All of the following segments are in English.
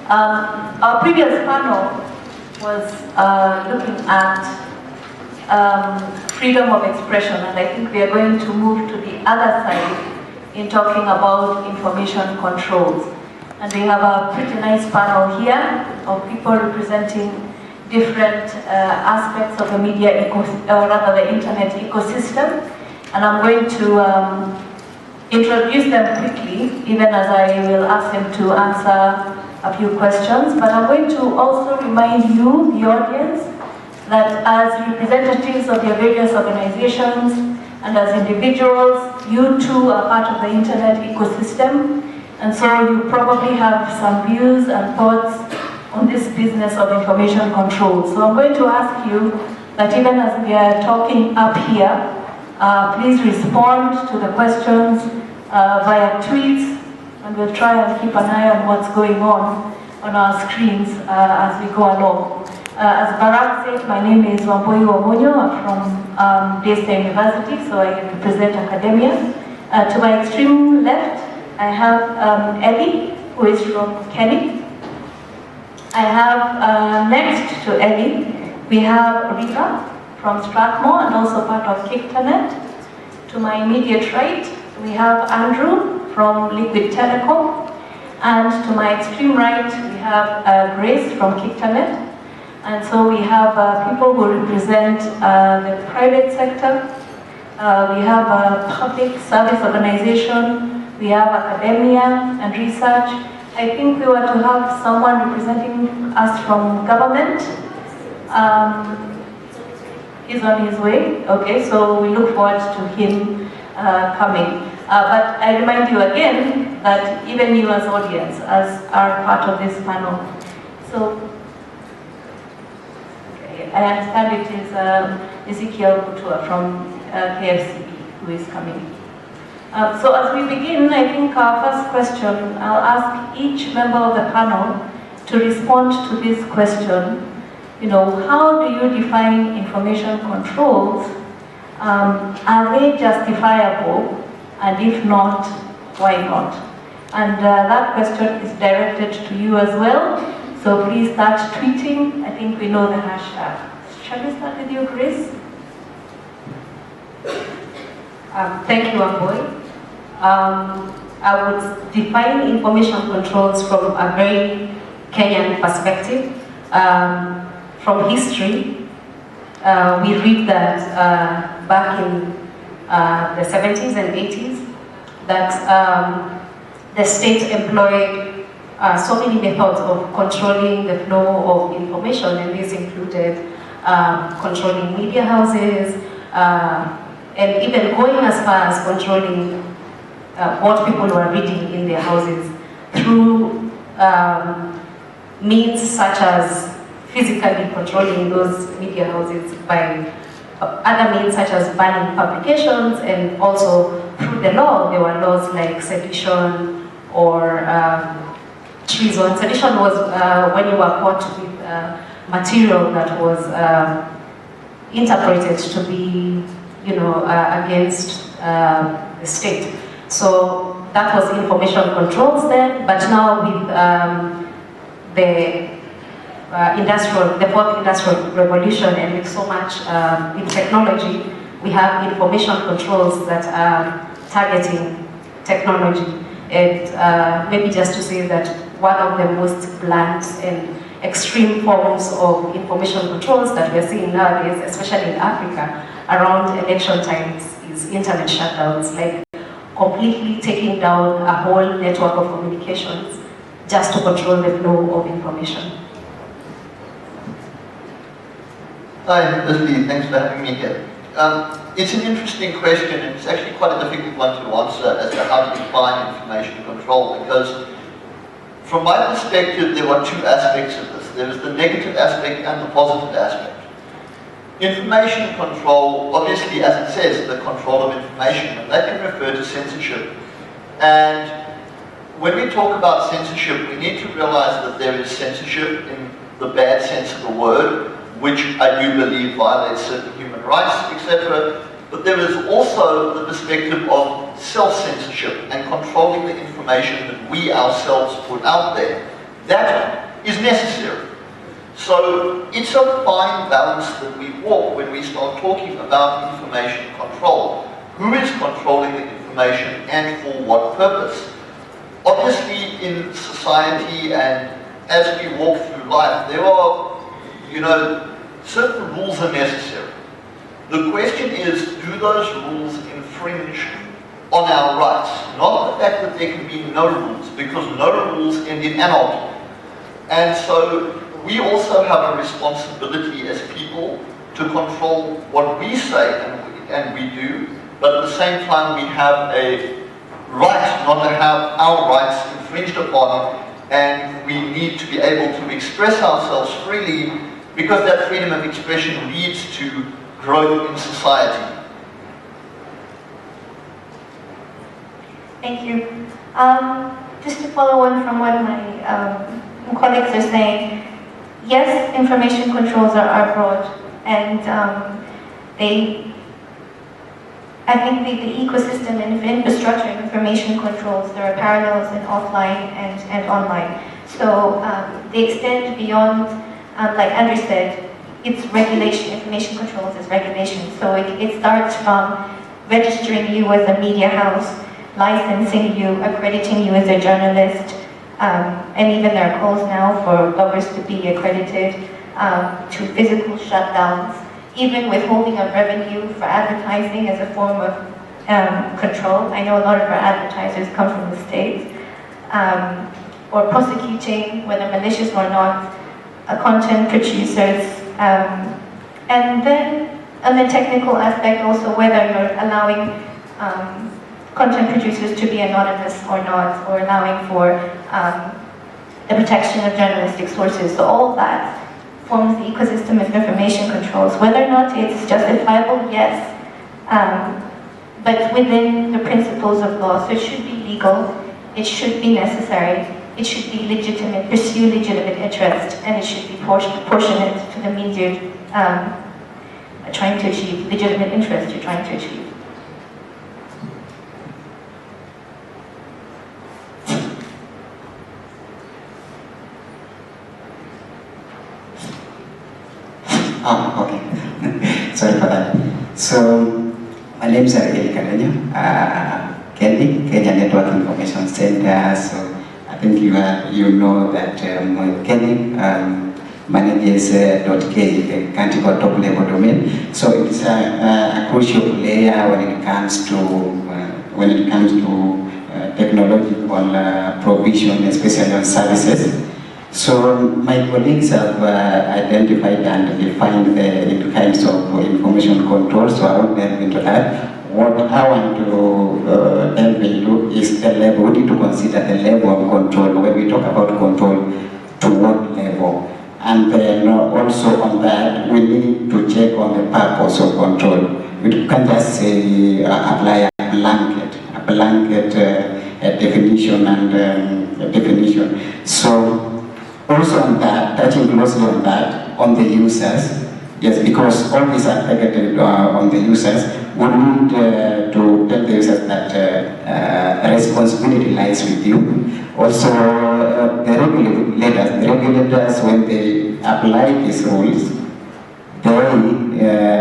Our previous panel was looking at freedom of expression, and I think we are going to move to the other side in talking about information controls. And we have a pretty nice panel here of people representing different aspects of the media or rather the internet ecosystem. And I'm going to introduce them quickly, even as I will ask them to answer a few questions. But I'm going to also remind you, the audience, that as representatives of your various organizations and as individuals, you too are part of the internet ecosystem. And so you probably have some views and thoughts on this business of information control. So I'm going to ask you that even as we are talking up here, please respond to the questions via tweets, and we'll try and keep an eye on what's going on our screens as we go along. As Barak said, my name is Wambui Wamunyu. I'm from Daystar University, so I represent academia. To my extreme left, I have Ellie, who is from KENIC. I have next to Ellie, we have Riva from Strathmore and also part of KICTANet. To my immediate right, we have Andrew from Telecom. And to my extreme right, we have Grace from KICTANet. And so we have people who represent the private sector. We have a public service organization. We have academia and research. I think we were to have someone representing us from government. He's on his way. Okay, so we look forward to him coming. But I remind you again that even you as audience are part of this panel. So okay, I understand it is Ezekiel Mutua from KFCB who is coming. So as we begin, I think our first question, I'll ask each member of the panel to respond to this question. You know, how do you define information controls? Are they justifiable? And if not, why not? And that question is directed to you as well. So please start tweeting. I think we know the hashtag. Shall we start with you, Chris? Thank you, Wambui. I would define information controls from a very Kenyan perspective. From history, we read that back in the 70s and 80s, that the state employed so many methods of controlling the flow of information, and this included controlling media houses, and even going as far as controlling what people were reading in their houses through means such as physically controlling those media houses by other means such as banning publications, and also through the law there were laws like sedition or treason. Sedition was when you were caught with material that was interpreted to be, you know, against the state. So that was information controls then, but now with the fourth industrial revolution, and with so much in technology, we have information controls that are targeting technology. And maybe just to say that one of the most blunt and extreme forms of information controls that we're seeing nowadays, especially in Africa, around election times, is internet shutdowns, like completely taking down a whole network of communications just to control the flow of information. Hi, Leslie, thanks for having me here. It's an interesting question, and it's actually quite a difficult one to answer as to how to define information control, because from my perspective there are two aspects of this. There is the negative aspect and the positive aspect. Information control, obviously, as it says, the control of information, and that can refer to censorship. And when we talk about censorship, we need to realize that there is censorship in the bad sense of the word, which I do believe violates certain human rights, etc. But there is also the perspective of self-censorship and controlling the information that we ourselves put out there. That necessary. So it's a fine balance that we walk when we start talking about information control. Who is controlling the information and for what purpose? Obviously in society and as we walk through life, there are, certain rules are necessary. The question is, do those rules infringe on our rights? Not the fact that there can be no rules, because no rules end in anarchy. And so we also have a responsibility as people to control what we say and we do, but at the same time we have a right not to have our rights infringed upon, and we need to be able to express ourselves freely, because that freedom of expression leads to growth in society. Thank you. Just to follow on from what my colleagues are saying, yes, information controls are broad, and I think the ecosystem and infrastructure of information controls, there are parallels in offline and online. So they extend beyond, like Andrew said, it's regulation. Information controls is regulation. So it starts from registering you as a media house, licensing you, accrediting you as a journalist, and even there are calls now for bloggers to be accredited, to physical shutdowns, even withholding of revenue for advertising as a form of control. I know a lot of our advertisers come from the States. Or prosecuting, whether malicious or not, content producers. And then on the technical aspect also, whether you're allowing content producers to be anonymous or not, or allowing for the protection of journalistic sources. So all of that forms the ecosystem of information controls. Whether or not it's justifiable, yes, but within the principles of law. So it should be legal, it should be necessary, it should be legitimate, pursue legitimate interest, and it should be proportionate to the means you're trying to achieve, legitimate interest you're trying to achieve. Okay. Sorry for that. So, my name is Ezekiel, KENIC, Kenya Network Information Center. So, I think you know that KENIC manages .k, the country top level domain. So, it's a crucial player when it comes to technological provision, especially on services. So my colleagues have identified and defined the kinds of information control, so I won't delve into that. What I want to delve into is the level. We need to consider the level of control. When we talk about control, to what level? And then also on that, we need to check on the purpose of control. We can't just say apply a blanket definition and definition. So also on that, touching closely on that, on the users, yes, because all these are targeted on the users, we need to tell the users that responsibility lies with you. Also, the regulators, when they apply these rules, they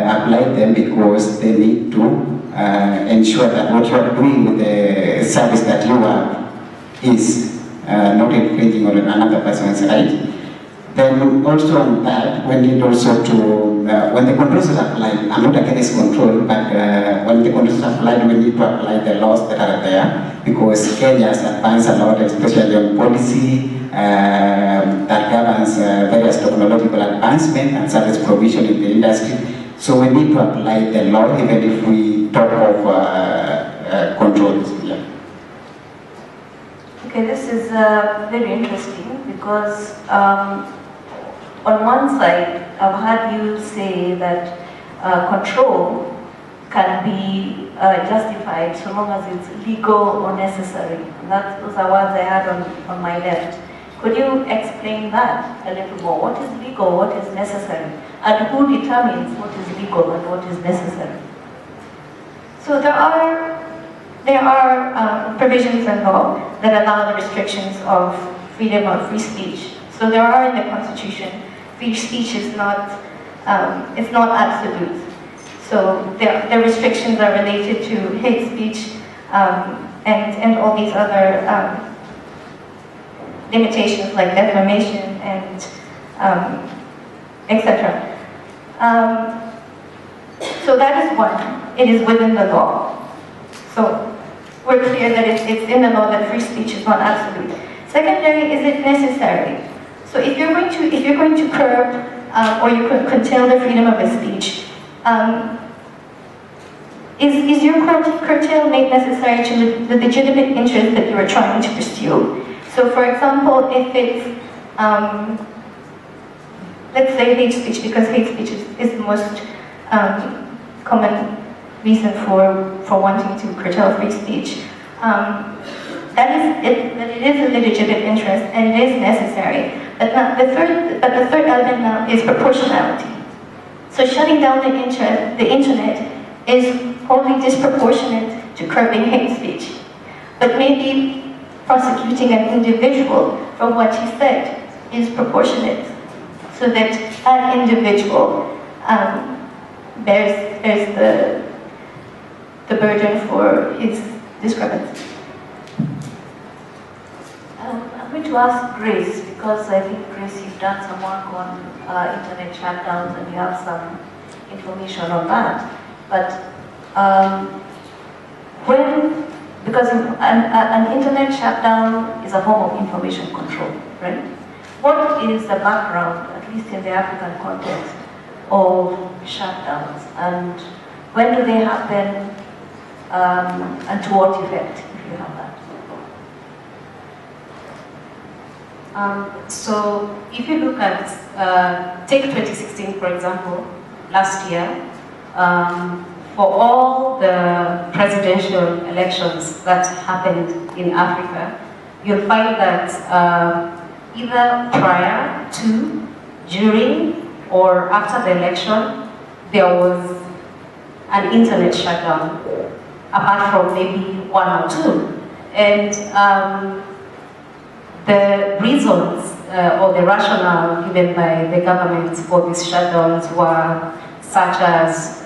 apply them because they need to ensure that what you are doing with the service that you have is not infringing on another person's right. Then also on that, we need also to, when the controls are applied, I'm not against control, but when the controls are applied, we need to apply the laws that are there, because Kenya has advanced a lot, especially on policy that governs various technological advancement and service provision in the industry. So we need to apply the law even if we talk of controls. Yeah. Okay, this is very interesting because on one side, I've heard you say that control can be justified so long as it's legal or necessary. And those are words I had on my left. Could you explain that a little more? What is legal, what is necessary? And who determines what is legal and what is necessary? So there are provisions in law that allow the restrictions of freedom of free speech. So there are in the Constitution, free speech is not, it's not absolute. So the restrictions are related to hate speech and all these other limitations like defamation and etc. So that is one. It is within the law. So we're clear that it's in the law that free speech is not absolute. Secondary, is it necessary? So if you're going to curb or you could curtail the freedom of speech, is your curtail made necessary to the legitimate interest that you are trying to pursue? So for example, if it's, let's say hate speech, because hate speech is the most common reason for wanting to curtail free speech, that it is a legitimate interest and it is necessary. But the third element now is proportionality. So shutting down the internet is wholly disproportionate to curbing hate speech. But maybe prosecuting an individual for what he said is proportionate, so that that individual bears the burden for his discrepancy. I'm going to ask Grace, because I think, Grace, you've done some work on internet shutdowns and you have some information on that. But because an internet shutdown is a form of information control, right? What is the background, at least in the African context, of shutdowns, and when do they happen, and to what effect, if you have that? So if you look at, take 2016 for example, last year, for all the presidential elections that happened in Africa, you'll find that either prior to, during, or after the election, there was an internet shutdown, apart from maybe one or two. And the reasons or the rationale given by the government for these shutdowns were such as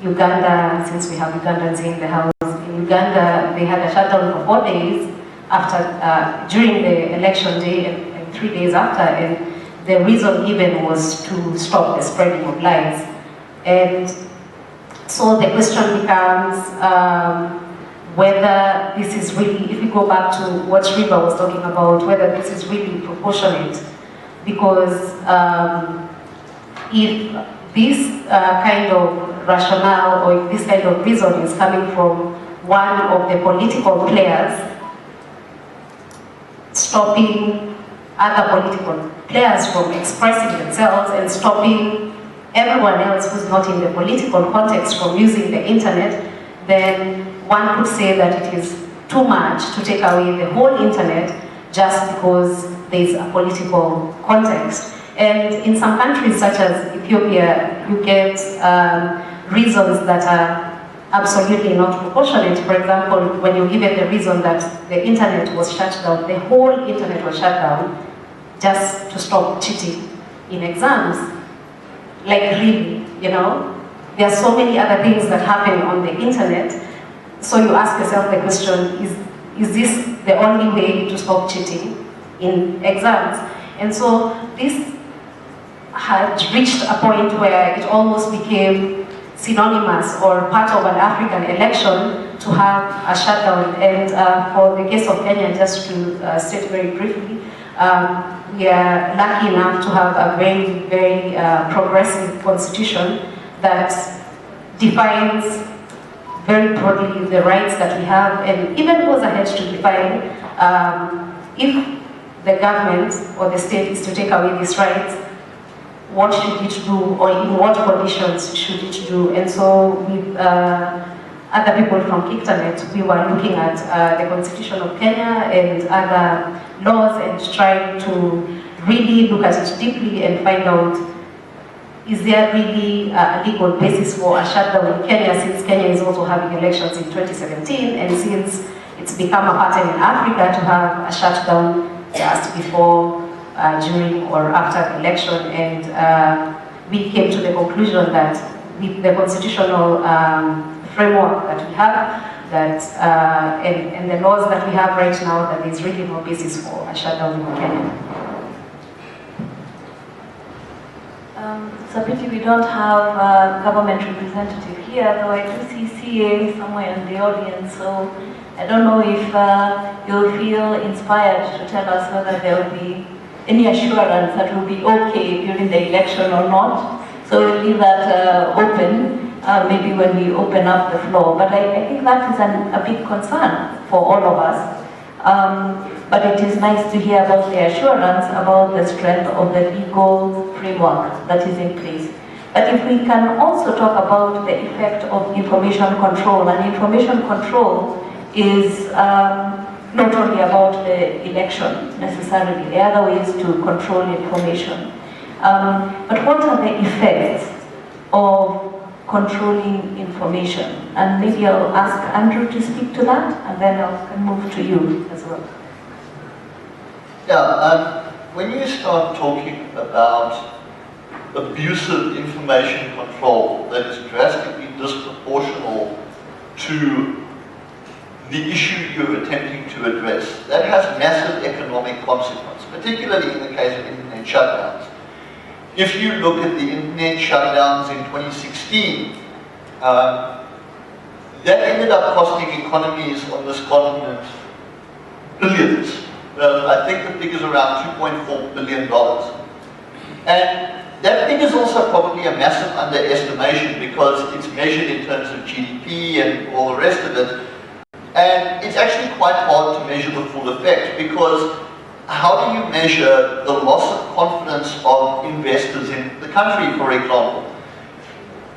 Uganda, since we have Ugandans in the house, in Uganda they had a shutdown for 4 days after, during the election day and 3 days after, and the reason given was to stop the spreading of lies. And so the question becomes whether this is really, if we go back to what Riva was talking about, whether this is really proportionate, because if this kind of rationale or if this kind of reason is coming from one of the political players stopping other political players from expressing themselves and stopping everyone else who's not in the political context from using the internet, then one could say that it is too much to take away the whole internet just because there is a political context. And in some countries such as Ethiopia, you get reasons that are absolutely not proportionate. For example, when you give it the reason that the internet was shut down, the whole internet was shut down just to stop cheating in exams. Like really, you know? There are so many other things that happen on the internet. So you ask yourself the question, is this the only way to stop cheating in exams? And so this had reached a point where it almost became synonymous or part of an African election to have a shutdown. And for the case of Kenya, just to state very briefly, we are lucky enough to have a very, very progressive constitution that defines very broadly the rights that we have, and even goes ahead to define if the government or the state is to take away these rights, what should it do, or in what conditions should it do. And so with other people from KICTANet, we were looking at the Constitution of Kenya and other laws and trying to really look at it deeply and find out, is there really a legal basis for a shutdown in Kenya, since Kenya is also having elections in 2017, and since it's become a pattern in Africa to have a shutdown just before, during, or after the election, and we came to the conclusion that with the constitutional framework that we have, that and the laws that we have right now, that there's really no basis for a shutdown in Kenya. It's a pity we don't have a government representative here, though I do see CA somewhere in the audience, so I don't know if you'll feel inspired to tell us whether there will be any assurance that will be okay during the election or not. So we'll leave that open, maybe when we open up the floor. But I think that is a big concern for all of us. But it is nice to hear about the assurance about the strength of the legal framework that is in place. But if we can also talk about the effect of information control, and information control is not only about the election necessarily, there are other ways to control information. But what are the effects of controlling information? And maybe I'll ask Andrew to speak to that, and then I'll move to you as well. Yeah, when you start talking about abusive information control that is drastically disproportional to the issue you're attempting to address, that has massive economic consequence, particularly in the case of internet shutdowns. If you look at the internet shutdowns in 2016, that ended up costing economies on this continent billions. Well, I think the figure's around $2.4 billion. And that figure is also probably a massive underestimation because it's measured in terms of GDP and all the rest of it. And it's actually quite hard to measure the full effect because how do you measure the loss of confidence of investors in the country, for example?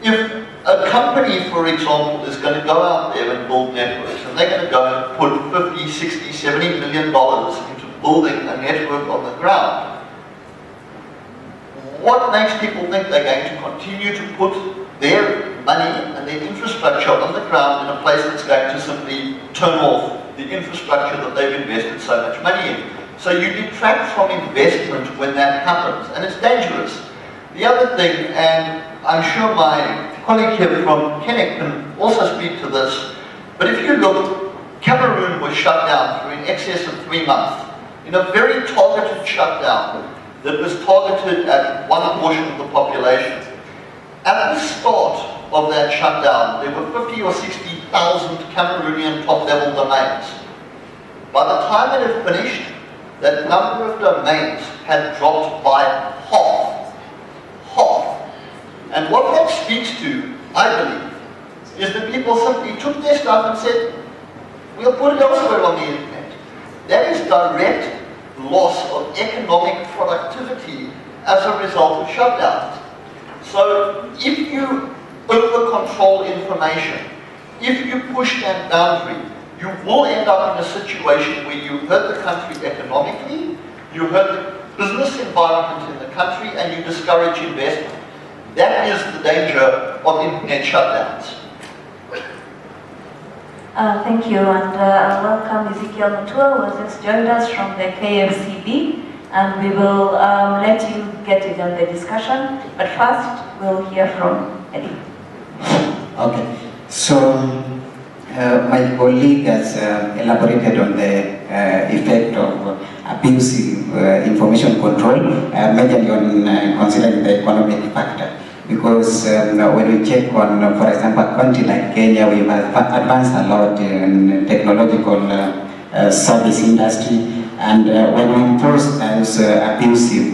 If a company, for example, is going to go out there and build networks, and they're going to go and put 50, 60, $70 million into building a network on the ground, what makes people think they're going to continue to put their money and their infrastructure on the ground in a place that's going to simply turn off the infrastructure that they've invested so much money in? So you detract from investment when that happens, and it's dangerous. The other thing, and I'm sure my colleague here from KENIC can also speak to this, but if you look, Cameroon was shut down for in excess of 3 months in a very targeted shutdown that was targeted at one portion of the population. At the start of that shutdown, there were 50 or 60,000 Cameroonian top-level domains. By the time it had finished, that number of domains had dropped by half. And what that speaks to, I believe, is that people simply took their stuff and said, we'll put it elsewhere on the internet. That is direct loss of economic productivity as a result of shutdowns. So if you over-control information, if you push that boundary, you will end up in a situation where you hurt the country economically, you hurt the business environment in the country, and you discourage investment. That is the danger of internet shutdowns. Thank you, and I welcome Ezekiel Mutua, who has just joined us from the KFCB, and we will let you get in on the discussion, but first we'll hear from Eddie. Okay, so my colleague has elaborated on the effect of abusive information control, majorly on considering the economic factor. Because when we check on, for example, a country like Kenya, we have advanced a lot in technological service industry, and when we impose those abusive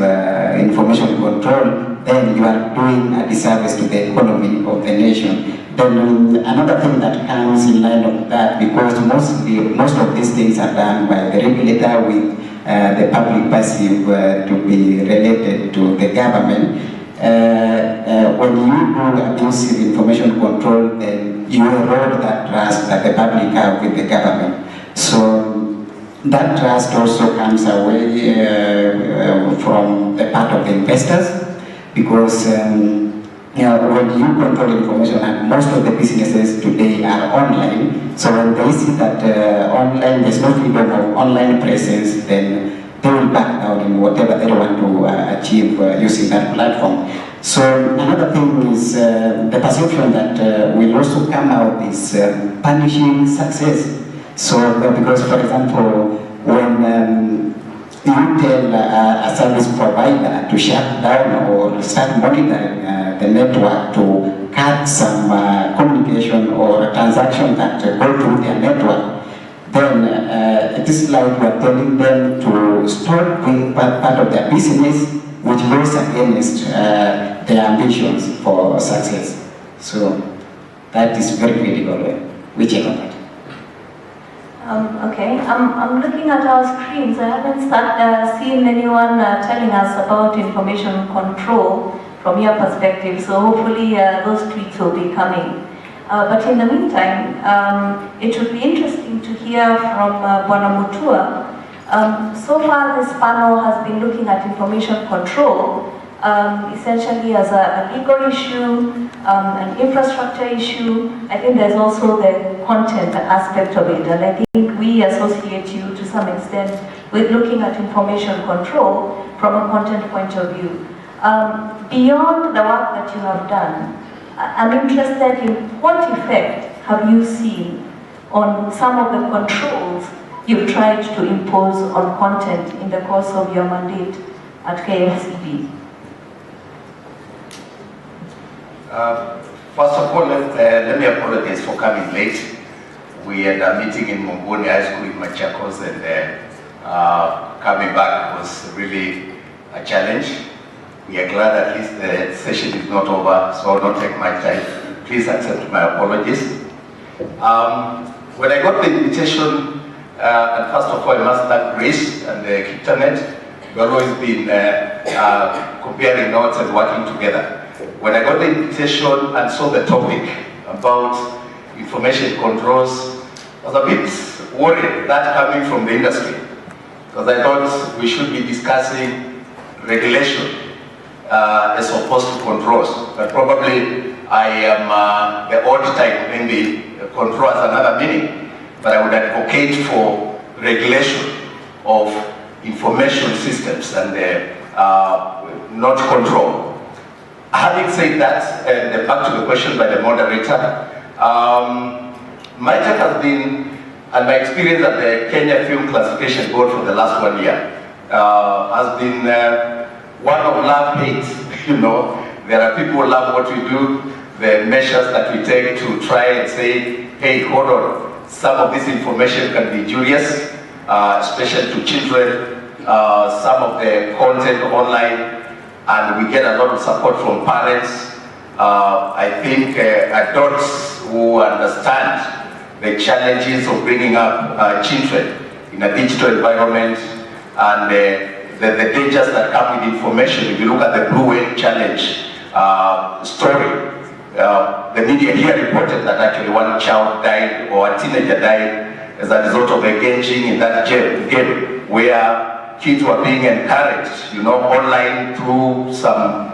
information control, then you are doing a disservice to the economy of the nation. Then another thing that comes in line of that, because most of these things are done by the regulator with the public passive to be related to the government. When you do abusive information control, then you erode that trust that the public have with the government. So that trust also comes away from the part of the investors, because when you control information, and most of the businesses today are online, so when they see that online there's no freedom of online presence, then they will back down in whatever they want to achieve using that platform. So another thing is the perception that will also come out is punishing success. So because, for example, when you tell a service provider to shut down or start monitoring the network to cut some communication or transaction that go through their network, then it is like we are telling them to stop doing part of their business, which goes against their ambitions for success. So that is very critical. We check on that. Okay, I'm looking at our screens. I haven't seen anyone telling us about information control from your perspective, so hopefully those tweets will be coming. But in the meantime, it would be interesting to hear from Mutua. So far this panel has been looking at information control essentially as a legal issue, an infrastructure issue. I think there's also the content aspect of it, and I think we associate you to some extent with looking at information control from a content point of view. Beyond the work that you have done, I'm interested in what effect have you seen on some of the controls you've tried to impose on content in the course of your mandate at KFCB? First of all, let me apologize for coming late. We had a meeting in Wambui High School in Machakos, and coming back was really a challenge. We are glad at least the session is not over, so I'll not take my time. Please accept my apologies. When I got the invitation, and first of all, I must thank Grace and the KICTANet. We've always been comparing notes and working together. When I got the invitation and saw the topic about information controls, I was a bit worried that coming from the industry, because I thought we should be discussing regulation as opposed to controls. But probably I am the odd type, maybe control has another meaning, but I would advocate for regulation of information systems and not control. Having said that, and back to the question by the moderator, my take has been, and my experience at the Kenya Film Classification Board for the last 1 year, has been one of love-hate. You know, there are people who love what we do, the measures that we take to try and say, hey, hold on, some of this information can be injurious, especially to children, some of the content online, and we get a lot of support from parents. I think adults who understand the challenges of bringing up children in a digital environment and the dangers that come with information. If you look at the Blue Whale Challenge story, the media here reported that actually one child died, or a teenager died, as a result of engaging in that game where kids were being encouraged, you know, online through some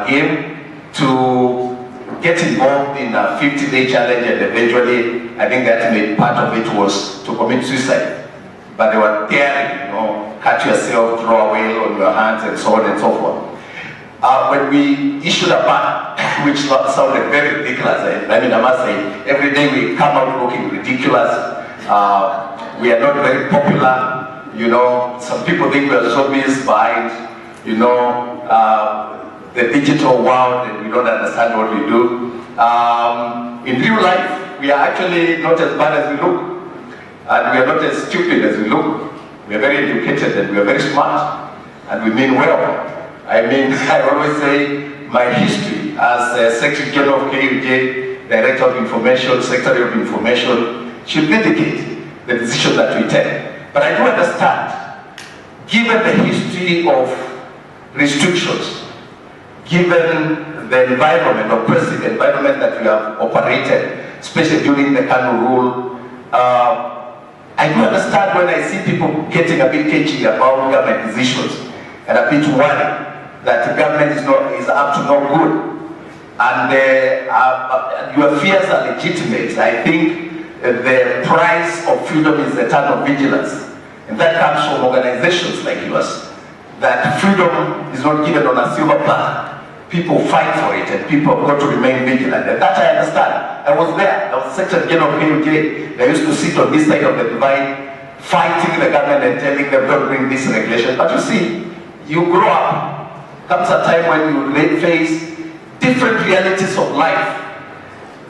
game to get involved in a 50-day challenge, and eventually, I think that made part of it was to commit suicide. But they were daring, you know, cut yourself, draw a whale on your hands, and so on and so forth. When we issued a ban, which sounded very ridiculous, I mean, I must say, every day we come out looking ridiculous. We are not very popular. You know, some people think we are zombies behind, you know, the digital world, and we don't understand what we do. In real life, we are actually not as bad as we look, and we are not as stupid as we look. We are very educated, and we are very smart, and we mean well. I mean, I always say my history as Secretary General of KUJ, Director of Information, Secretary of Information, should indicate the decision that we take. But I do understand, given the history of restrictions, given the environment, oppressive environment that we have operated, especially during the Kanu rule, I do understand when I see people getting a bit cagey about government decisions and a bit worried that the government is up to no good. And your fears are legitimate. I think the price of freedom is eternal vigilance. And that comes from organizations like yours, that freedom is not given on a silver platter. People fight for it, and people have got to remain vigilant. And that I understand. I was there. I was Secretary General of KUJ. They used to sit on this side of the divide, fighting the government and telling them don't bring this regulation. But you see, you grow up. Comes a time when you face different realities of life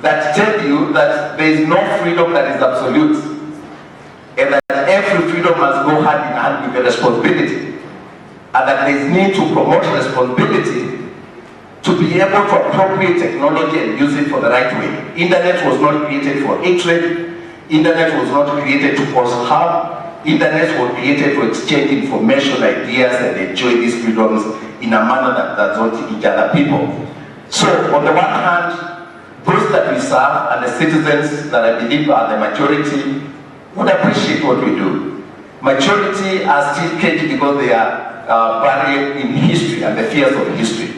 that tell you that there is no freedom that is absolute, and that every freedom must go hand in hand with the responsibility, and that there is need to promote responsibility to be able to appropriate technology and use it for the right way. Internet was not created for hatred. Internet was not created to cause harm. Internet was created to exchange information, ideas, and enjoy these freedoms in a manner that does not injure other people. So, on the one hand, those that we serve and the citizens that I believe are the majority would appreciate what we do. Majority are still caged because they are buried in history and the fears of history.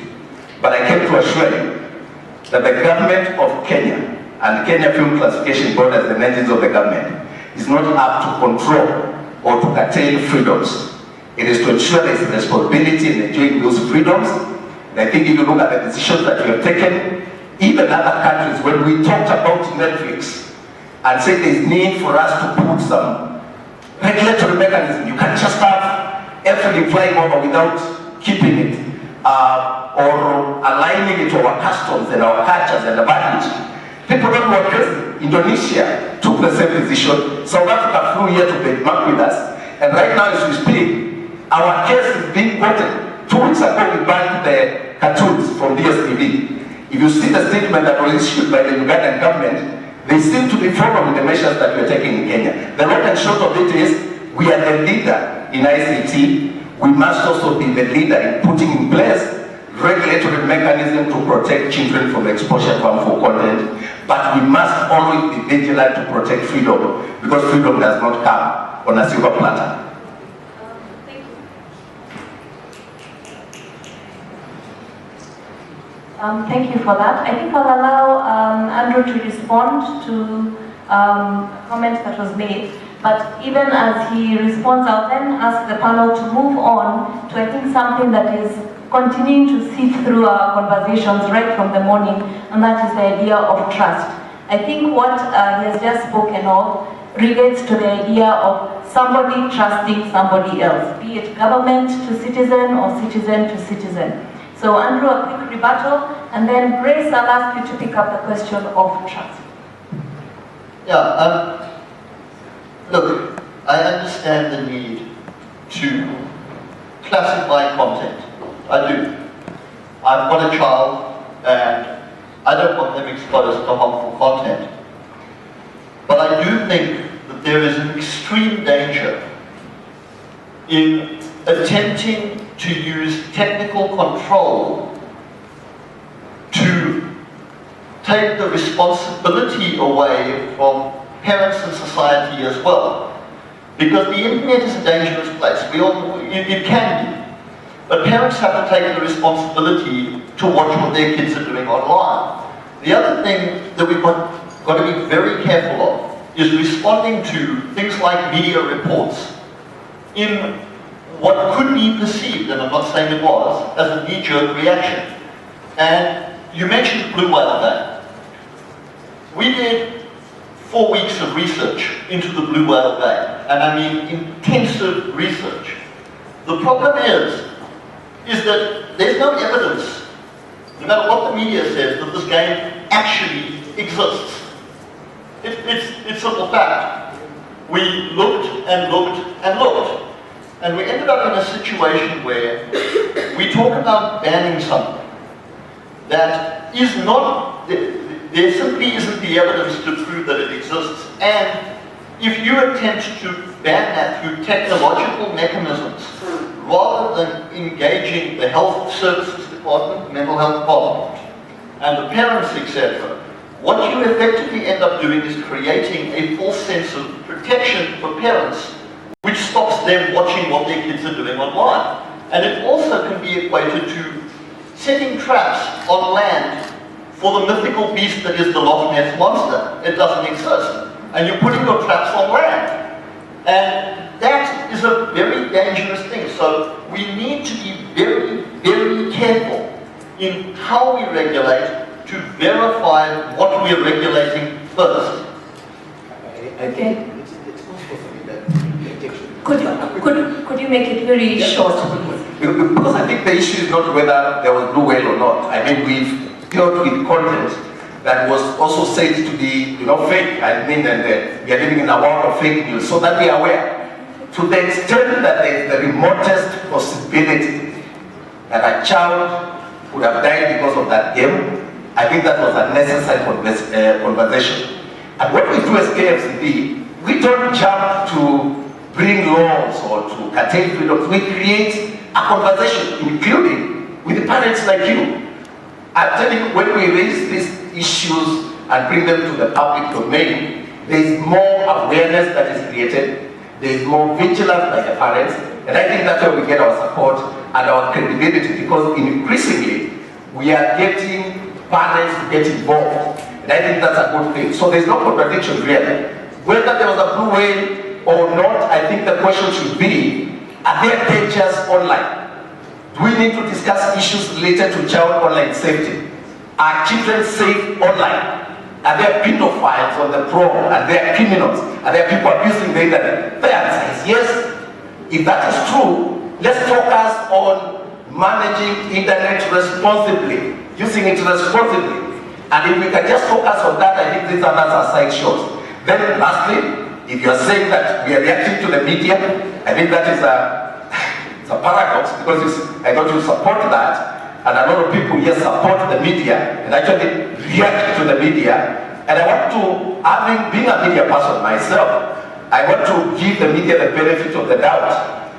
But I came to assure you that the government of Kenya and Kenya Film Classification Board as the engines of the government is not up to control or to curtail freedoms. It is to ensure there is responsibility in enjoying those freedoms. And I think if you look at the decisions that you have taken, even other countries, when we talked about Netflix and said there is need for us to put some regulatory mechanism, you can't just have everything flying over without keeping it or aligning it to our customs and our cultures and the values. People don't want this. Indonesia took the same decision. South Africa flew here to benchmark with us. And right now as we speak, our case is being quoted. 2 weeks ago we banned the cartoons from DSTV. If you see the statement that was issued by the Ugandan government, they seem to be following the measures that we are taking in Kenya. The long and short of it is, we are the leader in ICT. We must also be the leader in putting in place regulatory mechanism to protect children from exposure to harmful content. But we must always be vigilant to protect freedom, because freedom does not come on a silver platter. Thank you for that. I think I'll allow Andrew to respond to a comment that was made. But even as he responds, I'll then ask the panel to move on to, I think, something that is continuing to seep through our conversations right from the morning, and that is the idea of trust. I think what he has just spoken of relates to the idea of somebody trusting somebody else, be it government to citizen or citizen to citizen. So Andrew, a quick rebuttal, and then Grace, I'll ask you to pick up the question of trust. Yeah, look, I understand the need to classify content. I do. I've got a child and I don't want them exposed to harmful content. But I do think that there is an extreme danger in attempting to use technical control to take the responsibility away from parents and society as well. Because the internet is a dangerous place. It can be. But parents have to take the responsibility to watch what their kids are doing online. The other thing that we've got to be very careful of is responding to things like media reports in what could be perceived, and I'm not saying it was, as a knee-jerk reaction. And you mentioned Blue Whale Day. We did 4 weeks of research into the Blue Whale Day, and I mean intensive research. The problem is that there's no evidence, no matter what the media says, that this game actually exists. It's simple fact. We looked and looked and looked, and we ended up in a situation where we talk about banning something that is not, there simply isn't the evidence to prove that it exists. And if you attempt to ban that through technological mechanisms, rather than engaging the health services department, mental health department, and the parents, etc., what you effectively end up doing is creating a false sense of protection for parents, which stops them watching what their kids are doing online. And it also can be equated to setting traps on land for the mythical beast that is the Loch Ness Monster. It doesn't exist. And you're putting your traps on land. And that is is a very dangerous thing. So we need to be very, very careful in how we regulate to verify what we are regulating first. Okay. Could you make it very short, please? Because I think the issue is not whether there was blue whale or not. I mean, we've dealt with content that was also said to be, fake. I mean, and we are living in a world of fake news, so that we are aware. To the extent that there is the remotest possibility that a child would have died because of that game, I think that was a necessary conversation. And what we do as KFCB, we don't jump to bring laws or to curtail freedoms. We create a conversation, including with the parents like you. I'm telling you, when we raise these issues and bring them to the public domain, there is more awareness that is created, there is more vigilance by the parents, and I think that's where we get our support and our credibility, because increasingly we are getting parents to get involved, and I think that's a good thing. So there's no contradiction really. Whether there was a blue whale or not, I think the question should be, are there dangers online? Do we need to discuss issues related to child online safety? Are children safe online? Are there pedophiles on the program? Are there criminals? Are there people abusing the internet? The answer is yes. If that is true, let's focus on managing internet responsibly, using it responsibly. And if we can just focus on that, I think these others are side shows. Then lastly, if you are saying that we are reacting to the media, I think that is it's a paradox, because I got to support that, and a lot of people here support the media and actually react to the media. And I want to, being a media person myself, I want to give the media the benefit of the doubt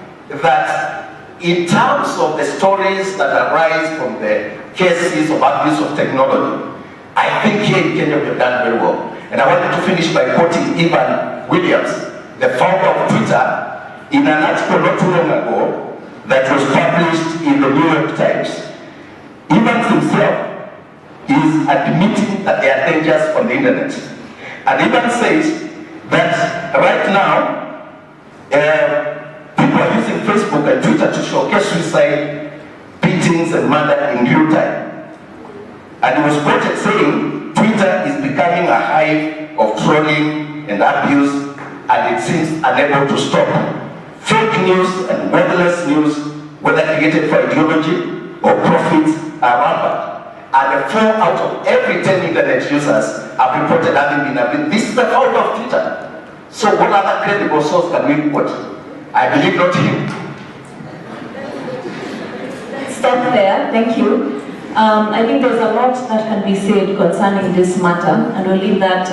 that in terms of the stories that arise from the cases of abuse of technology, I think here in Kenya we have done very well. And I wanted to finish by quoting Ivan Williams, the founder of Twitter, in an article not too long ago that was published in the New York Times. Evans himself is admitting that there are dangers on the internet. And Evans says that right now, people are using Facebook and Twitter to showcase suicide, beatings, and murder in real time. And he was quoted saying, Twitter is becoming a hive of trolling and abuse, and it seems unable to stop. Fake news and worthless news, whether created for ideology or profit, are rampant. And 4 out of every 10 internet users have reported having been abused. This is the fault of Twitter. So what other credible source can we quote? I believe not him. Stop there, thank you. I think there's a lot that can be said concerning this matter, and we'll leave that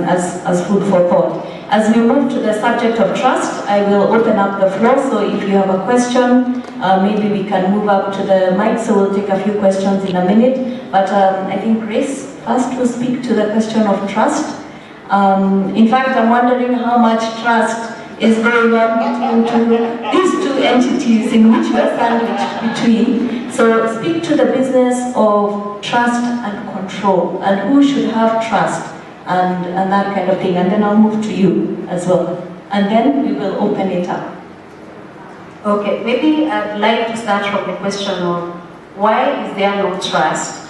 as food for thought. As we move to the subject of trust, I will open up the floor, so if you have a question, maybe we can move up to the mic, so we'll take a few questions in a minute. But I think Grace first will speak to the question of trust. In fact, I'm wondering how much trust is going on between these two entities in which we are sandwiched between. So speak to the business of trust and control, and who should have trust, and that kind of thing. And then I'll move to you as well. And then we will open it up. Okay, maybe I'd like to start from the question of why is there no trust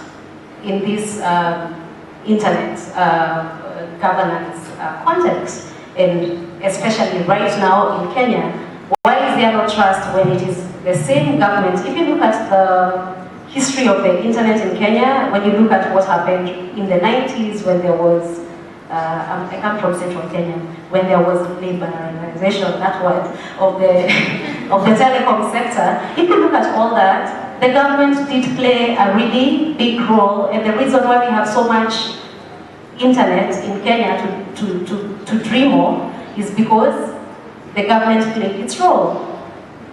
in this internet governance context? And especially right now in Kenya, why is there no trust when it is the same government? If you look at the history of the internet in Kenya, when you look at what happened in the 90s when there was, I come from central Kenya, when there was liberalization, that word, of the telecom sector, if you look at all that, the government did play a really big role, and the reason why we have so much internet in Kenya to dream of is because the government played its role.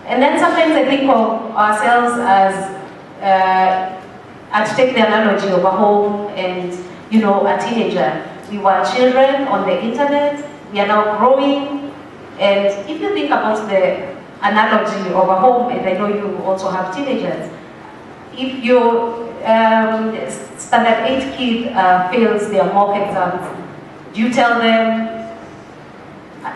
And then sometimes I think of ourselves as, I'd take the analogy of a home and, you know, a teenager. We were children on the internet, we are now growing, and if you think about the analogy of a home, and I know you also have teenagers, if your standard 8 kid fails their mock exams, do you tell them,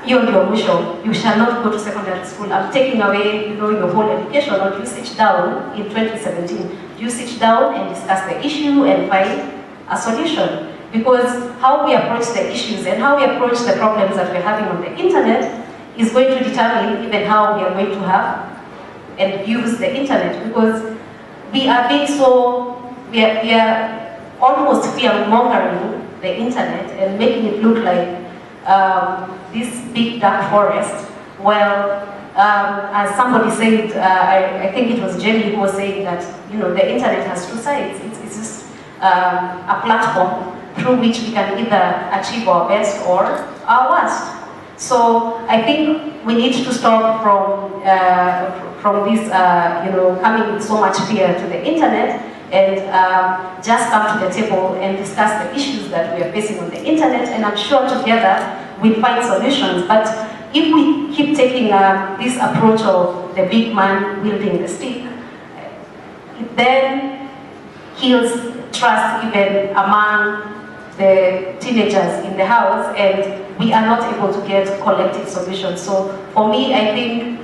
you shall not go to secondary school. I'm taking away, your whole education. Or do you sit down in 2017? Do you sit down and discuss the issue and find a solution? Because how we approach the issues and how we approach the problems that we're having on the internet is going to determine even how we are going to have and use the internet. Because we are being we are almost fear-mongering the internet and making it look like this big dark forest. Well, as somebody said, I think it was Jenny who was saying that the internet has two sides. It's just a platform through which we can either achieve our best or our worst. So I think we need to stop from this, coming with so much fear to the internet and just come to the table and discuss the issues that we are facing on the internet. And I'm sure together we'll find solutions. But if we keep taking this approach of the big man wielding the stick, it then kills trust even among the teenagers in the house, and we are not able to get collective solutions. So for me, I think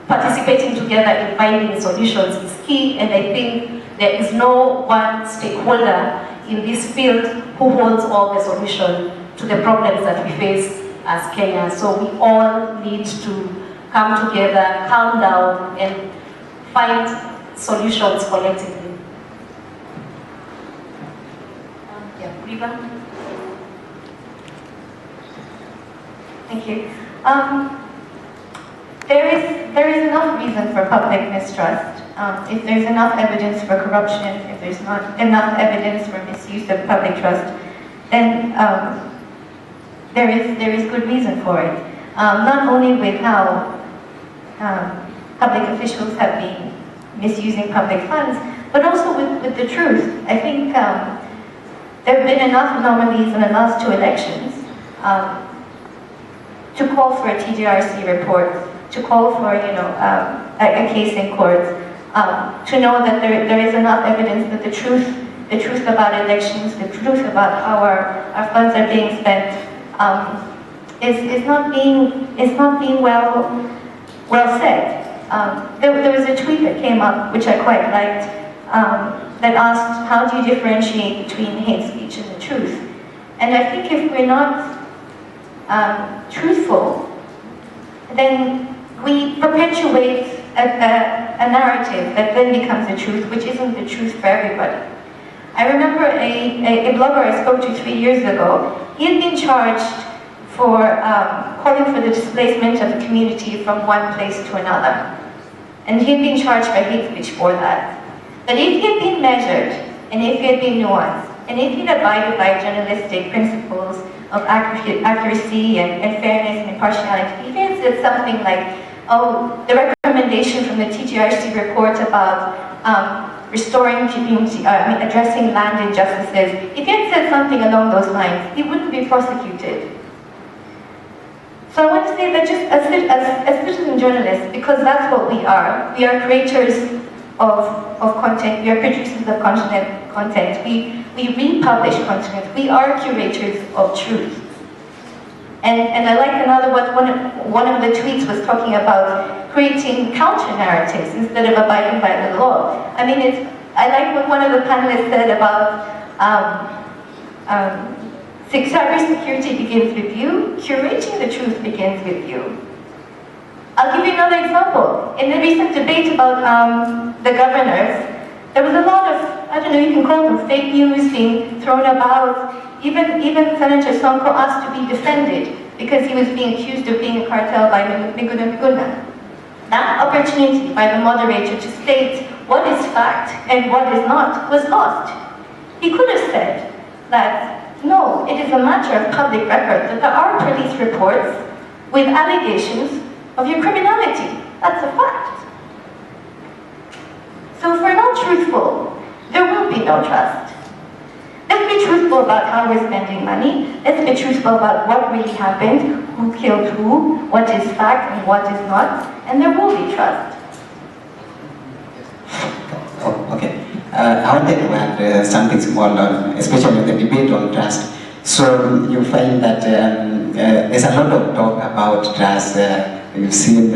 participating together in finding solutions is key, and I think there is no one stakeholder in this field who holds all the solution to the problems that we face as Kenya. So we all need to come together, calm down, and find solutions collectively. Riva? Thank you. There is enough reason for public mistrust. If there's enough evidence for corruption, if there's not enough evidence for misuse of public trust, then there is good reason for it. Not only with how public officials have been misusing public funds, but also with the truth. I think there have been enough anomalies in the last two elections to call for a TJRC report, to call for a case in court, to know that there is enough evidence that the truth about elections, the truth about how our funds are being spent, is not being well said. There was a tweet that came up which I quite liked, that asked, how do you differentiate between hate speech and the truth? And I think if we're not truthful, then we perpetuate a narrative that then becomes the truth, which isn't the truth for everybody. I remember a blogger I spoke to 3 years ago. He had been charged for calling for the displacement of the community from one place to another. And he had been charged for hate speech for that. But if he had been measured, and if he had been nuanced, and if he had abided by journalistic principles of accuracy and fairness and impartiality, if he had said something like, oh, the recommendation from the TGRC report about addressing land injustices, if he had said something along those lines, he wouldn't be prosecuted. So I want to say that just as citizen journalists, because that's what we are creators of content, we are producers of content, we republish content, we are curators of truth. And I like one of the tweets was talking about creating counter-narratives instead of abiding by the law. I mean, I like what one of the panelists said about cybersecurity begins with you, curating the truth begins with you. I'll give you another example. In the recent debate about the governors, there was a lot of, I don't know, you can call them fake news being thrown about. Even Senator Sonko asked to be defended because he was being accused of being a cartel by Miguna. That opportunity by the moderator to state what is fact and what is not was lost. He could have said that, no, it is a matter of public record that there are police reports with allegations of your criminality. That's a fact. So if we're not truthful, there will be no trust. Let's be truthful about how we're spending money. Let's be truthful about what really happened, who killed who, what is fact and what is not, and there will be trust. Oh, okay. I wanted to add something small, especially on the debate on trust. So you find that there's a lot of talk about trust. You've seen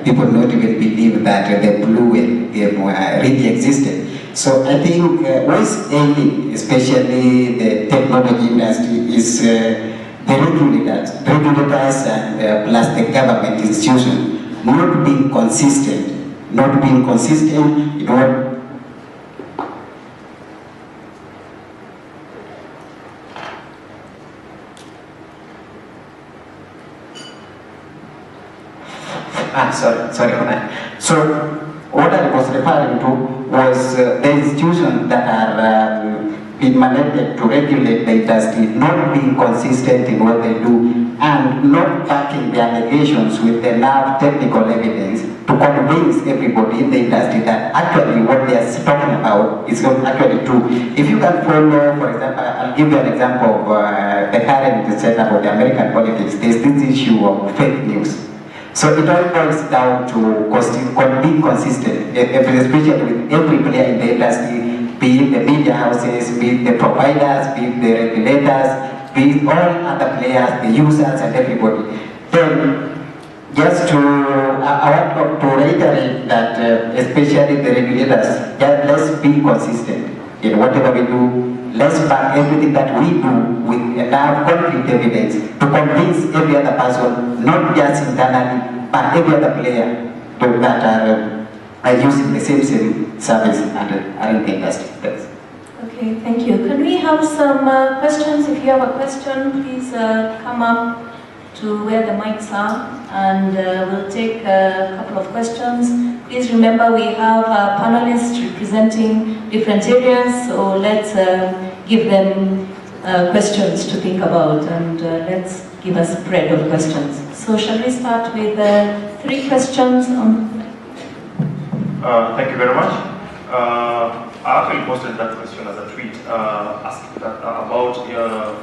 people not even believe that the blue whale game really existed. So I think what is ailing, especially the technology industry, is the regulators and plus the government institution not being consistent in order. Sorry for that. So what I was referring to was the institutions that are being mandated to regulate the industry not being consistent in what they do and not backing the allegations with enough technical evidence to convince everybody in the industry that actually what they are talking about is not actually true. If you can follow, for example, I'll give you an example of the current setup of the American politics. There's this issue of fake news. So it all boils down to being consistent, especially with every player in the industry, be it the media houses, be it the providers, be it the regulators, be it all other players, the users and everybody. Then, just to, I want to reiterate that especially the regulators, let's be consistent in whatever we do. Let's back everything that we do with enough concrete evidence to convince every other person, not just internally, but every other player that are using the same service and are in the industry. Okay, thank you. Can we have some questions? If you have a question, please come up to where the mics are, and we'll take a couple of questions. Please remember we have panelists representing different areas, so let's give them questions to think about, and let's give a spread of questions. So shall we start with 3 questions? Thank you very much. I actually posted that question as a tweet asking about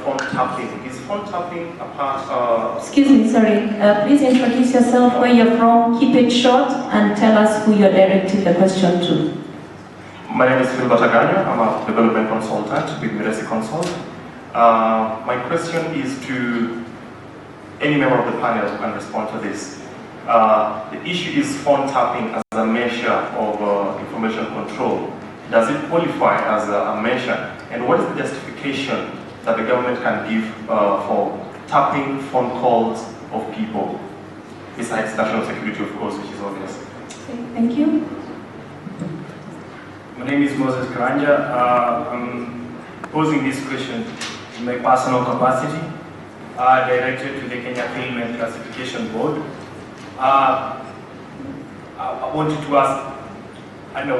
phone tapping. Is phone tapping a part of... Excuse me, sorry. Please introduce yourself, where you're from, keep it short, and tell us who you're directing the question to. My name is Phil Bataganyo. I'm a development consultant with Miresi Consult. My question is to any member of the panel who can respond to this. The issue is phone tapping as a measure of information control. Does it qualify as a measure? And what is the justification that the government can give for tapping phone calls of people, besides national security, of course, which is obvious? Okay, thank you. My name is Moses Karanja. I'm posing this question in my personal capacity, directed to the Kenya Film and Classification Board. I wanted to ask,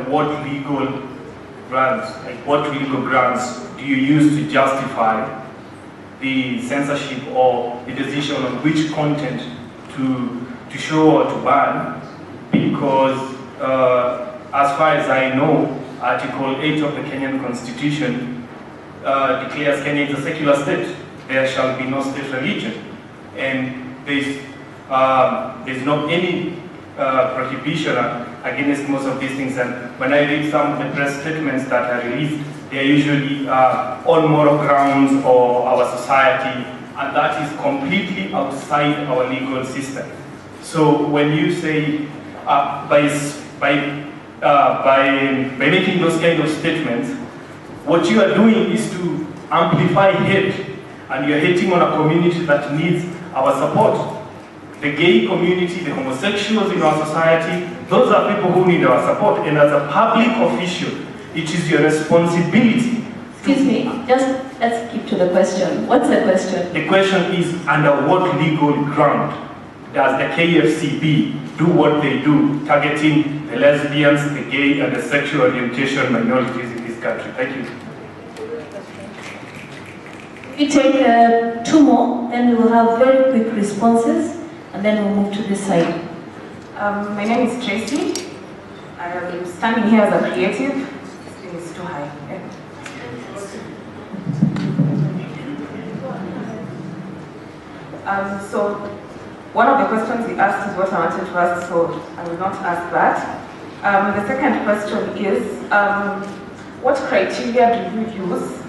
what legal grounds do you use to justify the censorship or the decision on which content to show or to ban? Because as far as I know, Article 8 of the Kenyan Constitution declares Kenya is a secular state. There shall be no state religion, and there's not any prohibition against most of these things. And when I read some of the press statements that are released, they are usually on moral grounds or our society, and that is completely outside our legal system. So when you say by making those kind of statements, what you are doing is to amplify hate, and you're hating on a community that needs our support. The gay community, the homosexuals in our society, those are people who need our support. And as a public official, it is your responsibility. Excuse me, just let's keep to the question. What's the question? The question is, under what legal ground does the KFCB do what they do, targeting the lesbians, the gay, and the sexual orientation minorities in this country? Thank you. We take 2 more, then we will have very quick responses, and then we'll move to this side. My name is Tracy. I'm standing here as a creative. This thing is too high. So one of the questions we asked is what I wanted to ask, so I will not ask that. The second question is, what criteria do you use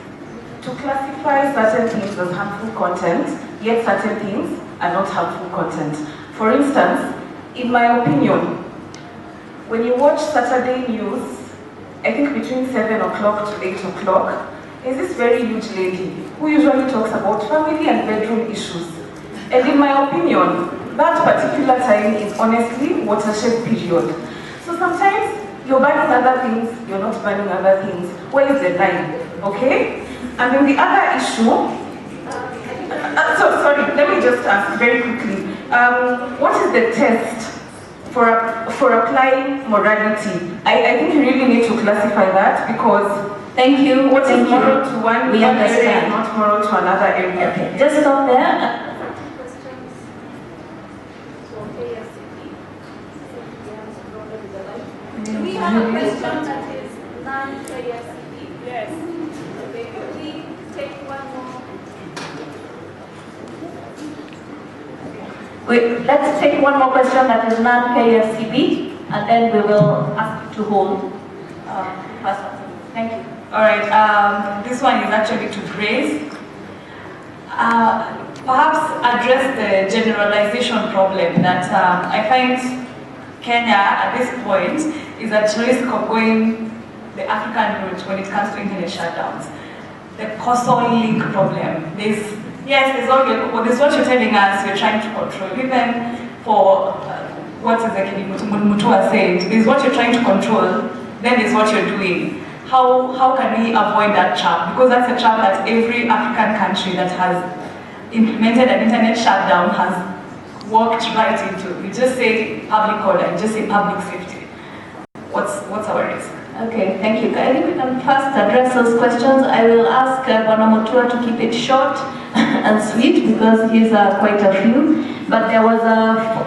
to classify certain things as harmful content, yet certain things are not harmful content. For instance, in my opinion, when you watch Saturday news, I think between 7 o'clock to 8 o'clock, is this very huge lady who usually talks about family and bedroom issues. And in my opinion, that particular time is honestly watershed period. So sometimes you're banning other things, you're not banning other things. Where is the line? Okay? And then the other issue, sorry, let me just ask very quickly. What is the test for applying morality? I think you really need to classify that because thank you. What is moral to one area is not moral to another area. Okay, just stop there. Do we have a question that is non-KFCB? Yes. Okay, could we take one more? Let's take one more question that is non-KFCB, and then we will ask you to hold. Thank you. All right, this one is actually to Grace. Perhaps address the generalization problem that I find Kenya at this point is at risk of going the African route when it comes to internet shutdowns. The causal link problem. There's what you're telling us you're trying to control. Even for what Ezekiel Mutua said, there's what you're trying to control, then there's what you're doing. How can we avoid that trap? Because that's a trap that every African country that has implemented an internet shutdown has walked right into. You just say public order, you just say public safety. What's our risk? Okay, thank you. I think we can first address those questions. I will ask Mutua to keep it short and sweet because he's quite a few. But there was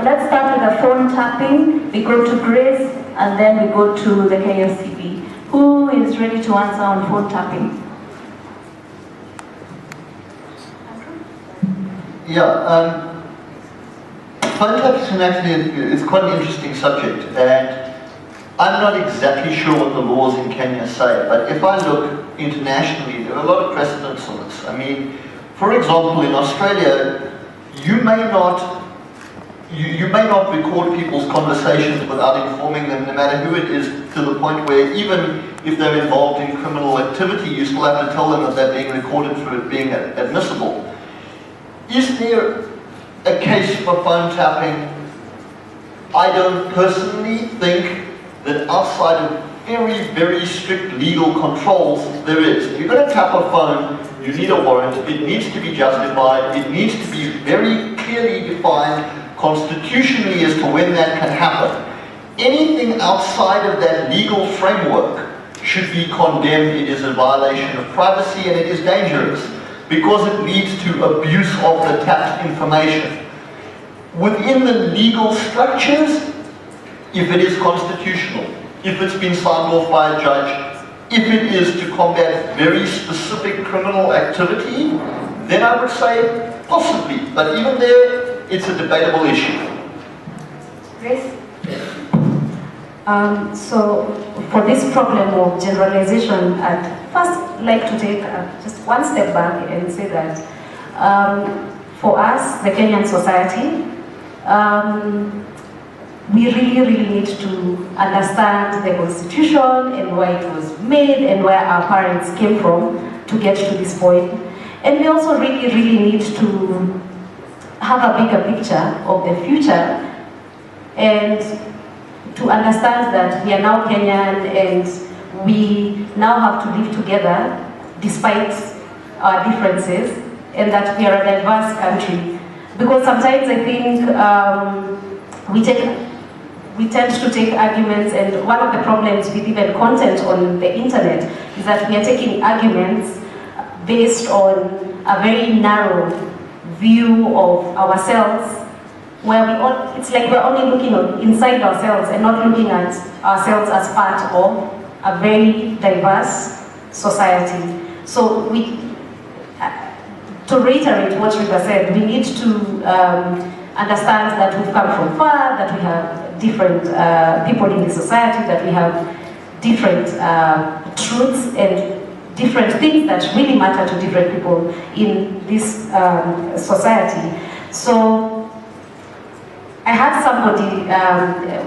let's start with a phone tapping. We go to Grace and then we go to the KFCB. Who is ready to answer on phone tapping? Yeah, phone tapping actually is quite an interesting subject, and I'm not exactly sure what the laws in Kenya say, but if I look internationally, there are a lot of precedents on this. I mean, for example, in Australia, you may not record people's conversations without informing them, no matter who it is, to the point where even if they're involved in criminal activity, you still have to tell them that they're being recorded for it being admissible. Is there a case for phone tapping? I don't personally think that outside of very, very strict legal controls, there is. If you're going to tap a phone, you need a warrant. It needs to be justified. It needs to be very clearly defined constitutionally as to when that can happen. Anything outside of that legal framework should be condemned. It is a violation of privacy and it is dangerous because it leads to abuse of the tapped information. Within the legal structures, if it is constitutional, if it's been signed off by a judge, if it is to combat very specific criminal activity, then I would say possibly, but even there, it's a debatable issue. Grace? So for this problem of generalization, I'd first like to take just one step back and say that for us, the Kenyan society, we really need to understand the constitution and why it was made and where our parents came from to get to this point. And we also really need to have a bigger picture of the future and to understand that we are now Kenyan and we now have to live together despite our differences and that we are a diverse country. Because sometimes I think we tend to take arguments, and one of the problems with even content on the internet is that we are taking arguments based on a very narrow view of ourselves, where it's like we're only looking inside ourselves and not looking at ourselves as part of a very diverse society. So to reiterate what Riva said, we need to understand that we've come from far, that we have different people in the society, that we have different truths and different things that really matter to different people in this society. So I had somebody,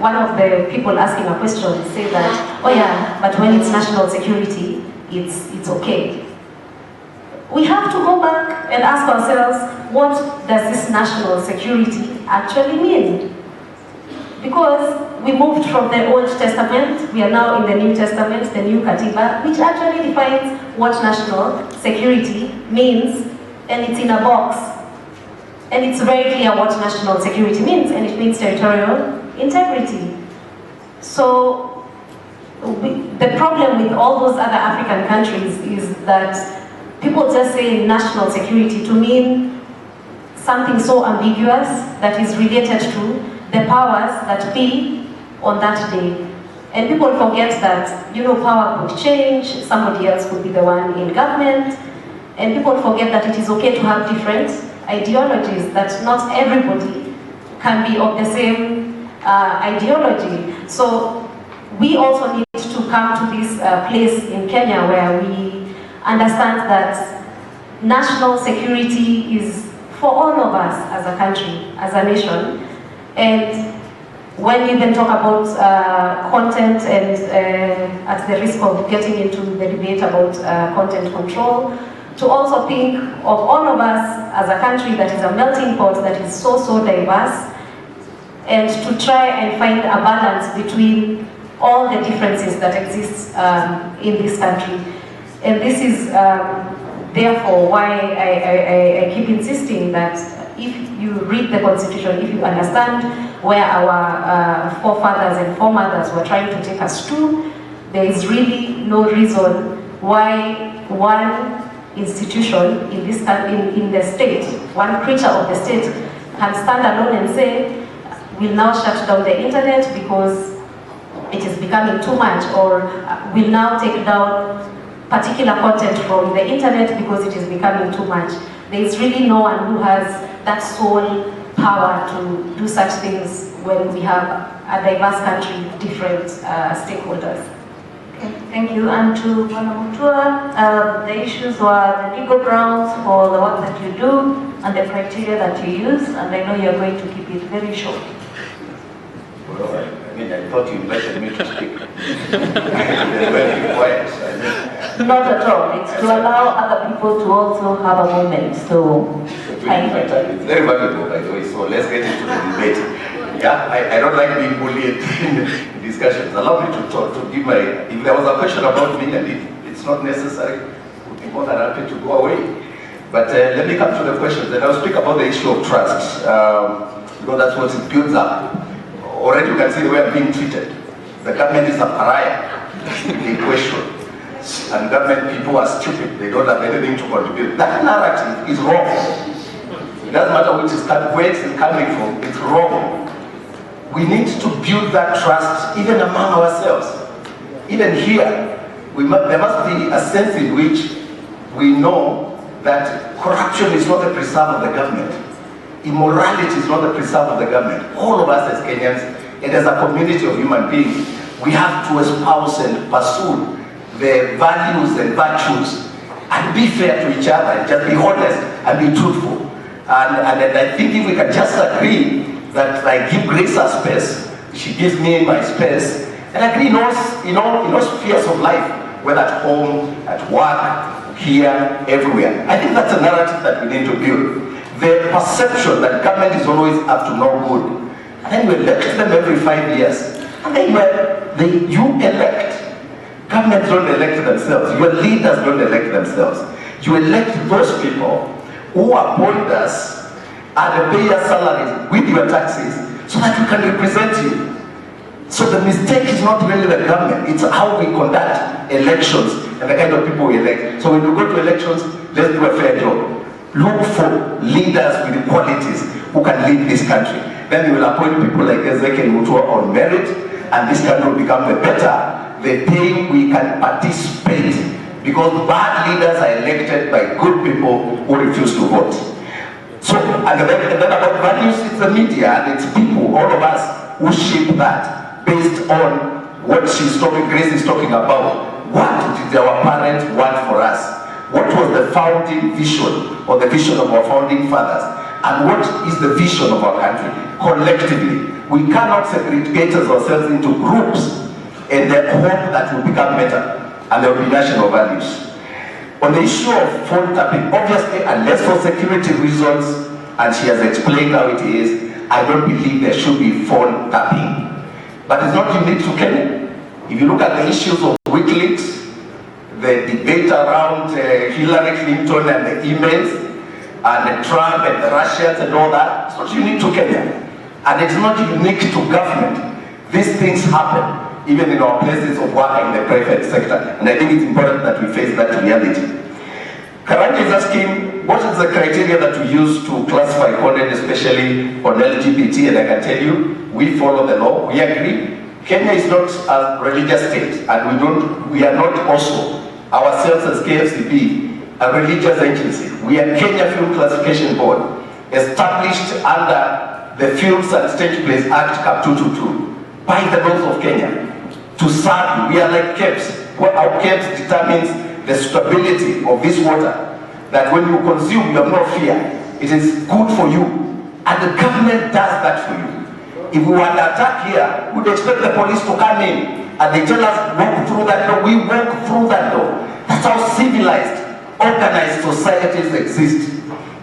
one of the people asking a question, say that, oh yeah, but when it's national security, it's okay. We have to go back and ask ourselves, what does this national security actually mean? Because we moved from the Old Testament, we are now in the New Testament, the New Katiba, which actually defines what national security means, and it's in a box. And it's very clear what national security means, and it means territorial integrity. So, the problem with all those other African countries is that people just say national security to mean something so ambiguous that is related to the powers that be on that day. And people forget that, you know, power could change, somebody else could be the one in government, and people forget that it is okay to have different ideologies, that not everybody can be of the same ideology. So we also need to come to this place in Kenya where we understand that national security is for all of us as a country, as a nation. And when you then talk about content and at the risk of getting into the debate about content control, to also think of all of us as a country that is a melting pot that is so diverse, and to try and find a balance between all the differences that exist in this country. And this is therefore why I keep insisting that if you read the Constitution, if you understand where our forefathers and foremothers were trying to take us to, there is really no reason why one institution in this in the state, one creature of the state, can stand alone and say, we'll now shut down the internet because it is becoming too much, or we'll now take down particular content from the internet because it is becoming too much. There is really no one who has that sole power to do such things when we have a diverse country with different stakeholders. Okay, thank you. And to Mutua, the issues were the legal grounds for the work that you do and the criteria that you use, and I know you're going to keep it very short. Well, I mean, I thought you invited me to speak. Very quiet. Not at all. It's to allow other people to also have a moment. So, it's very valuable, by the way. So let's get into the debate. Yeah, I don't like being bullied in discussions. Allow me to talk, to give my. If there was a question about me and if it's not necessary, we'll be more than happy to go away. But let me come to the questions, and I'll speak about the issue of trust, because that's what it builds up. Already you can see the way I'm being treated. The government is a pariah in question. And government people are stupid. They don't have anything to contribute. That narrative is wrong. It doesn't matter where it is coming from. It's wrong. We need to build that trust even among ourselves. Even here, there must be a sense in which we know that corruption is not the preserve of the government. Immorality is not the preserve of the government. All of us as Kenyans, and as a community of human beings, we have to espouse and pursue the values and virtues and be fair to each other and just be honest and be truthful. And I think if we can just agree that I give Grace her space, she gives me my space, and agree in all spheres of life, whether at home, at work, here, everywhere. I think that's a narrative that we need to build. The perception that government is always up to no good. And then you elect them every 5 years. And then you elect. Governments don't elect themselves. Your leaders don't elect themselves. You elect those people who appoint us and pay your salaries with your taxes so that we can represent you. So the mistake is not really the government, it's how we conduct elections and the kind of people we elect. So when we go to elections, let's do a fair job. Look for leaders with qualities who can lead this country. Then you will appoint people like Ezekiel Mutua on merit, and this country will become the better the day we can participate. Because bad leaders are elected by good people who refuse to vote. So, and then about values, it's the media and it's people, all of us, who shape that based on what Grace is talking about. what did our parents want for us? What was the founding vision or the vision of our founding fathers? And what is the vision of our country collectively? We cannot segregate ourselves into groups and then hope that will become better and there will be national values. On the issue of phone tapping, obviously, unless for security reasons, and she has explained how it is, I don't believe there should be phone tapping. But it's not unique to Kenya. If you look at the issues of WikiLeaks, the debate around Hillary Clinton and the emails, and Trump and the Russians and all that, it's not unique to Kenya. And it's not unique to government. These things happen, even in our places of work in the private sector. And I think it's important that we face that reality. Karanja is asking, what is the criteria that we use to classify content, especially on LGBT? And I can tell you, we follow the law, we agree. Kenya is not a religious state, and we are not also ourselves as KFCB, a religious agency. We are Kenya Film Classification Board, established under the Films and Stage Plays Act Cap 222 by the laws of Kenya to serve. We are like KEBS. Our KEBS determines the suitability of this water, that when you consume, you have no fear. It is good for you, and the government does that for you. If we were under attack here, we'd expect the police to come in and they tell us, walk through that door. We walk through that door. That's how civilized, organized societies exist.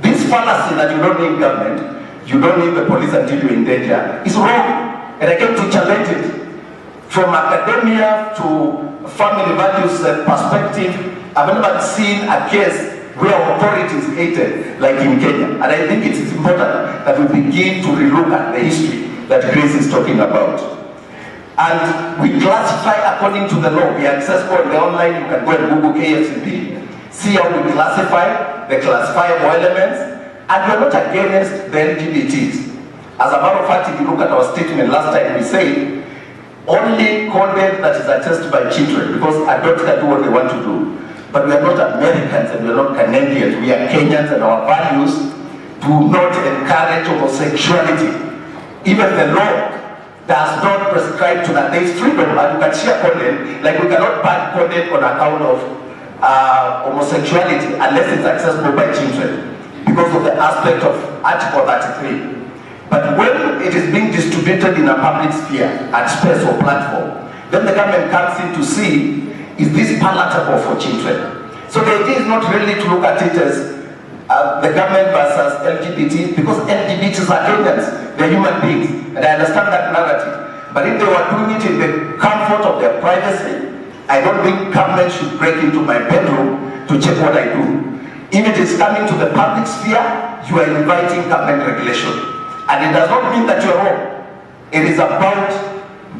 This fallacy that you don't need government, you don't need the police until you're in danger, is wrong. And I came to challenge it. From academia to family values perspective, I've never seen a case where authority is hated like in Kenya. And I think it is important that we begin to relook at the history that Grace is talking about. And we classify according to the law. We are accessible on the online. You can go and Google KFCB, see how we classify the classifiable elements, and we are not against the LGBTs. As a matter of fact, if you look at our statement last time, we say only content that is attested by children, because adults can do what they want to do. But we are not Americans and we are not Canadians. We are Kenyans, and our values do not encourage homosexuality. Even the law does not prescribe to that. There is freedom, and you can share content, like we cannot ban content on account of homosexuality unless it's accessible by children, because of the aspect of Article 33. But when it is being distributed in a public sphere, at space or platform, then the government comes in to see, is this palatable for children? So the idea is not really to look at it as the government versus LGBT, because LGBTs are Kenyans, they're human beings, and I understand that narrative. But if they were doing it in the comfort of their privacy, I don't think government should break into my bedroom to check what I do. If it is coming to the public sphere, you are inviting government regulation. And it does not mean that you're wrong. It is about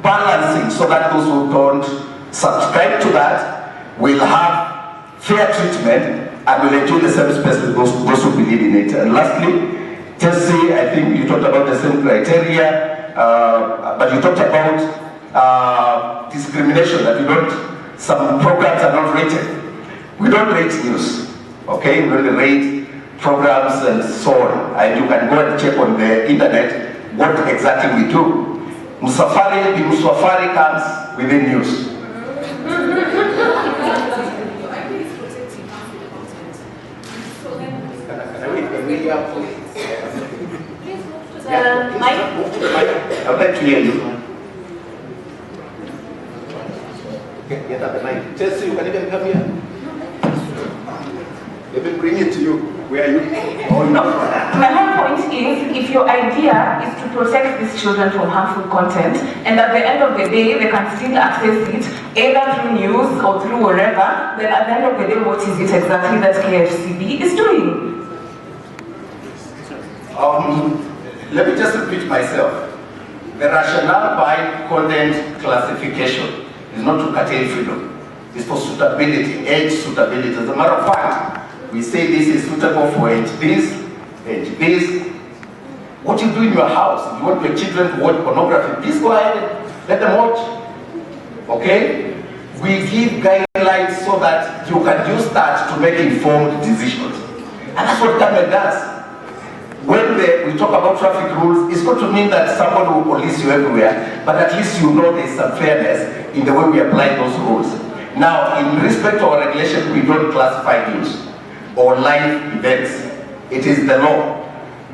balancing so that those who don't subscribe to that will have fair treatment and will enjoy the same space with those who believe in it. And lastly, Chelsea, I think you talked about the same criteria, but you talked about discrimination, that some programs are not rated. We don't rate news, okay? We only rate programs and so on. And you can go and check on the internet what exactly we do. Musafari comes within news. Mike? I would like to hear you. Get up the mic. Chelsea, you can even come here. Let me bring it to you. Where are you? Oh, no. My whole point is, if your idea is to protect these children from harmful content, and at the end of the day, they can still access it, either through news or through wherever, then at the end of the day, what is it exactly that KFCB is doing? Let me just repeat myself. The rationale by content classification is not to curtail freedom. It's for suitability, age suitability. As a matter of fact, we say this is suitable for age this. What you do in your house, if you want your children to watch pornography, please go ahead and let them watch. Okay? We give guidelines so that you can use that to make informed decisions. And that's what government does. When we talk about traffic rules, it's not to mean that somebody will police you everywhere, but at least you know there's some fairness in the way we apply those rules. Now, in respect to our regulation, we don't classify news or live events. It is the law.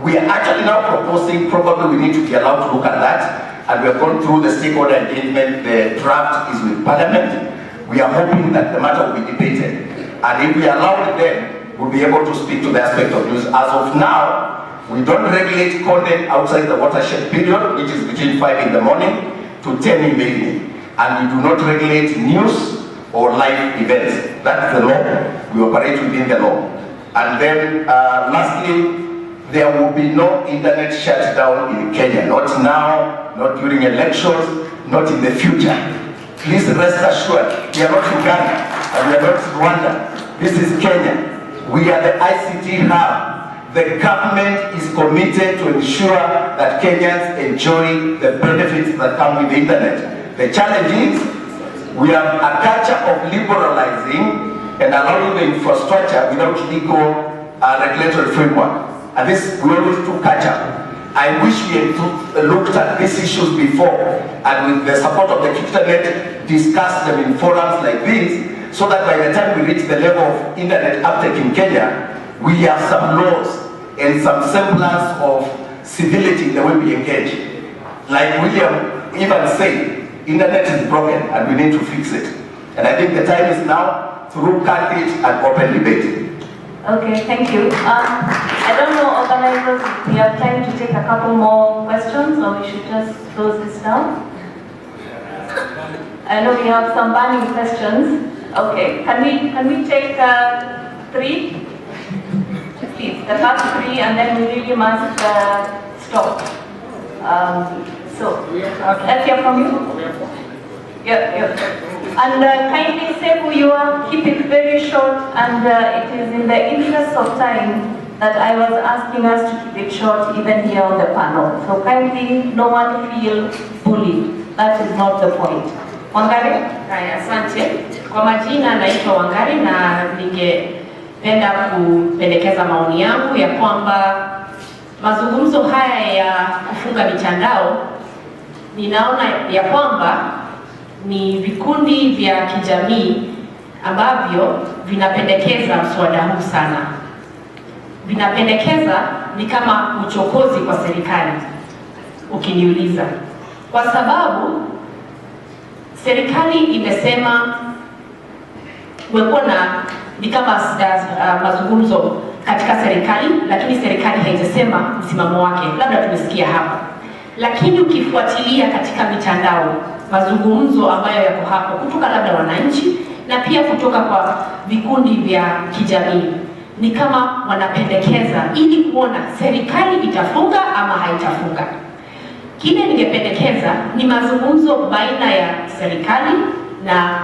We are actually now proposing, probably we need to be allowed to look at that, and we have gone through the stakeholder engagement. The draft is with Parliament. We are hoping that the matter will be debated. And if we allow it, then we'll be able to speak to the aspect of news. As of now, we don't regulate content outside the watershed period, which is between 5 in the morning to 10 in the evening. And we do not regulate news or live events. That's the law. We operate within the law. And then, lastly, there will be no internet shutdown in Kenya. Not now, not during elections, not in the future. Please rest assured, we are not Uganda and we are not Rwanda. This is Kenya. We are the ICT hub. The government is committed to ensure that Kenyans enjoy the benefits that come with the internet. The challenge is we have a culture of liberalizing and allowing the infrastructure without legal regulatory framework. And this, we always do catch up. I wish we had looked at these issues before and with the support of the KICTANet, discussed them in forums like this, so that by the time we reach the level of internet uptake in Kenya, we have some laws and some semblance of civility in the way we engage. Like William even said, internet is broken and we need to fix it. And I think the time is now to look at it and open debate. Okay, thank you. I don't know, organizers, if we have time to take a couple more questions, or we should just close this down. I know we have some burning questions. Okay, can we take 3? Please, the first 3, and then we really must stop. So, let's hear from you. Yeah. And kindly say who you are, keep it very short, and it is in the interest of time that I was asking us to keep it short even here on the panel. So kindly, no one feel bullied. That is not the point. Wangari, asante. Kwa majina naitwa Wangari na ningependa kupendekeza maoni yangu ya kwamba mazungumzo haya ya kufunga mitandao, ninaona ya kwamba ni vikundi vya kijamii ambavyo vinapendekeza mswada huu sana. Vinapendekeza ni kama uchokozi kwa serikali, ukiniuliza. Kwa sababu serikali imesema weko na ni kama mazungumzo katika serikali, lakini serikali haijasema msimamo wake. Labda tumesikia hapa. Lakini ukifuatilia katika mitandao, mazungumzo ambayo yako hapo kutoka labda wananchi na pia kutoka kwa vikundi vya kijamii, ni kama wanapendekeza ili kuona serikali itafunga ama haitafunga. Kile ningependekeza ni mazungumzo baina ya serikali na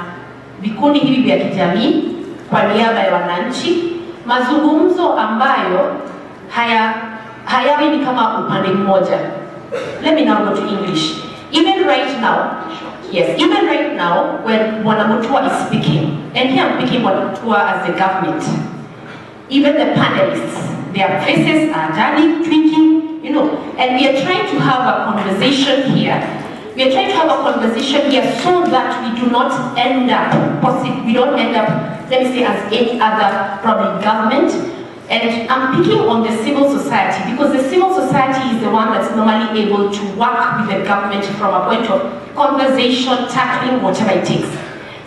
vikundi hivi vya kijamii kwa niaba ya wananchi, mazungumzo ambayo hayawi ni kama upande mmoja. Let me now go to English. Even right now, when Mutua is speaking, and here I'm speaking Mutua as the government, even the panelists, their faces are darling, tweaking, and we are trying to have a conversation here. We are trying to have a conversation here so that we do not end up, let me say, as any other probably government. And I'm picking on the civil society because the civil society is the one that's normally able to work with the government from a point of conversation, tackling whatever it takes.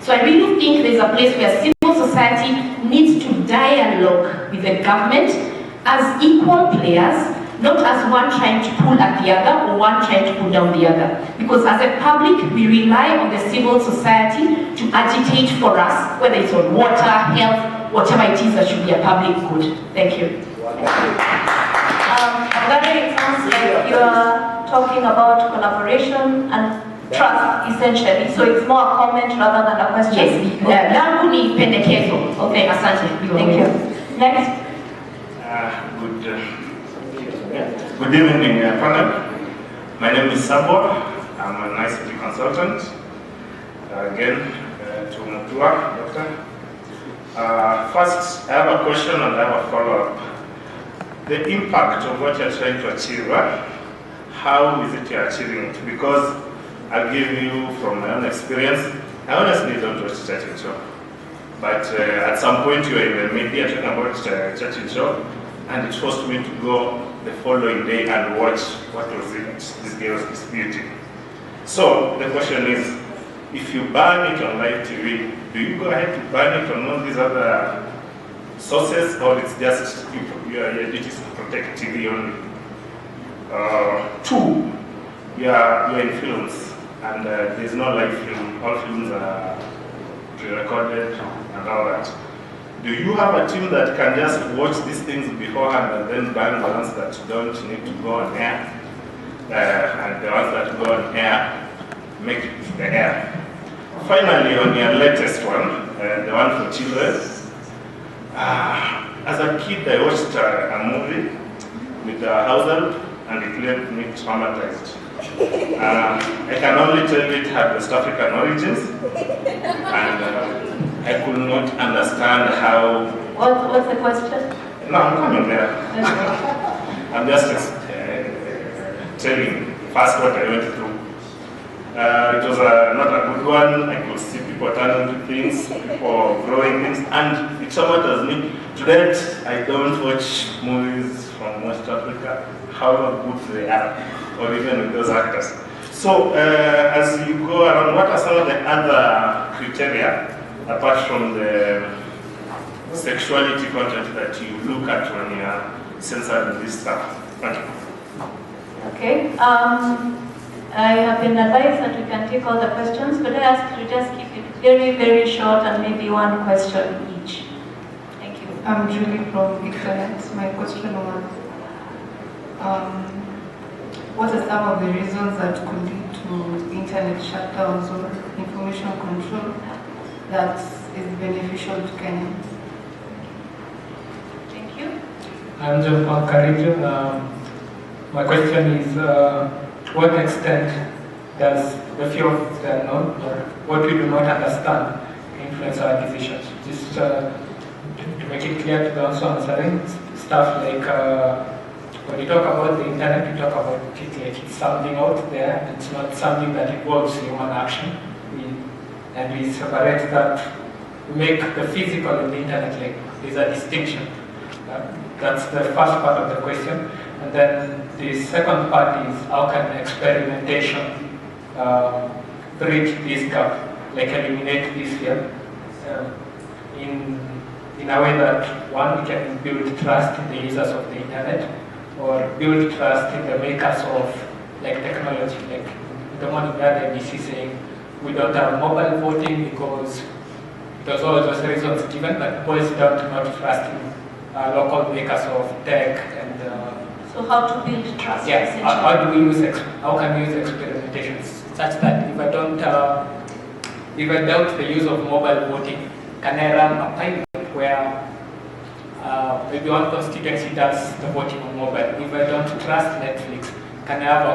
So I really think there's a place where civil society needs to dialogue with the government as equal players, not as one trying to pull at the other or one trying to pull down the other. Because as a public, we rely on the civil society to agitate for us, whether it's on water, health, whatever it is that should be a public good. Thank you. It sounds like you are talking about collaboration and trust, essentially. So it's more a comment rather than a question. Yes. Langu ni pendekezo. Okay, asante. Thank you. Next. Good evening, panel. My name is Sabor. I'm an ICT consultant. Again, to Mutua, doctor. First, I have a question and I have a follow-up. The impact of what you're trying to achieve, how is it you're achieving it? Because I'll give you from my own experience, I honestly don't watch Churchill Show. But at some point you were in the media talking about Churchill Show, and it forced me to go the following day and watch what was it this guy was disputing. So the question is, if you ban it on live TV, do you go ahead to ban it on all these other sources, or it's just your duty is to protect TV only? Two, you're in films, and there's no live film. All films are pre-recorded and all that. Do you have a team that can just watch these things beforehand and then ban the ones that don't need to go on air? And the ones that go on air, make it to the air. Finally, on your latest one, the one for children, as a kid I watched a movie with a house help, and it left me traumatized. I can only tell it had West African origins, and I could not understand how... What's the question? No, I'm coming there. I'm just telling first what I went through. It was not a good one. I could see people turning to things, people growing things, and it traumatized me. To that, I don't watch movies from West Africa, however good they are, or even with those actors. So, as you go around, what are some of the other criteria, apart from the sexuality content, that you look at when you are censoring this stuff? Thank you. Okay. I have been advised that we can take all the questions, but I ask you to just keep it very, very short and maybe one question each. Thank you. I'm Julie from KICTANet. My question was, what are some of the reasons that could lead to internet shutdowns or information control that is beneficial to Kenya? Thank you. I'm John Paul. My question is, to what extent does the fear of the unknown, or what we do not understand, influence our decisions? Just to make it clear to those answering, stuff like when you talk about the internet, you talk about it like it's something out there, and it's not something that involves human action. And we separate that, we make the physical and the internet like there's a distinction. That's the first part of the question. And then the second part is, how can experimentation bridge this gap, like eliminate this fear, in a way that, one, we can build trust in the users of the internet, or build trust in the makers of like technology. Like the one we had ABC saying, we don't have mobile voting because there's all those reasons given, but boils down to not trusting local makers of tech and so how to build trust? Yeah, how can we use experimentation such that if I doubt the use of mobile voting, can I run a pilot where maybe one constituency does the voting on mobile? If I don't trust Netflix, can I have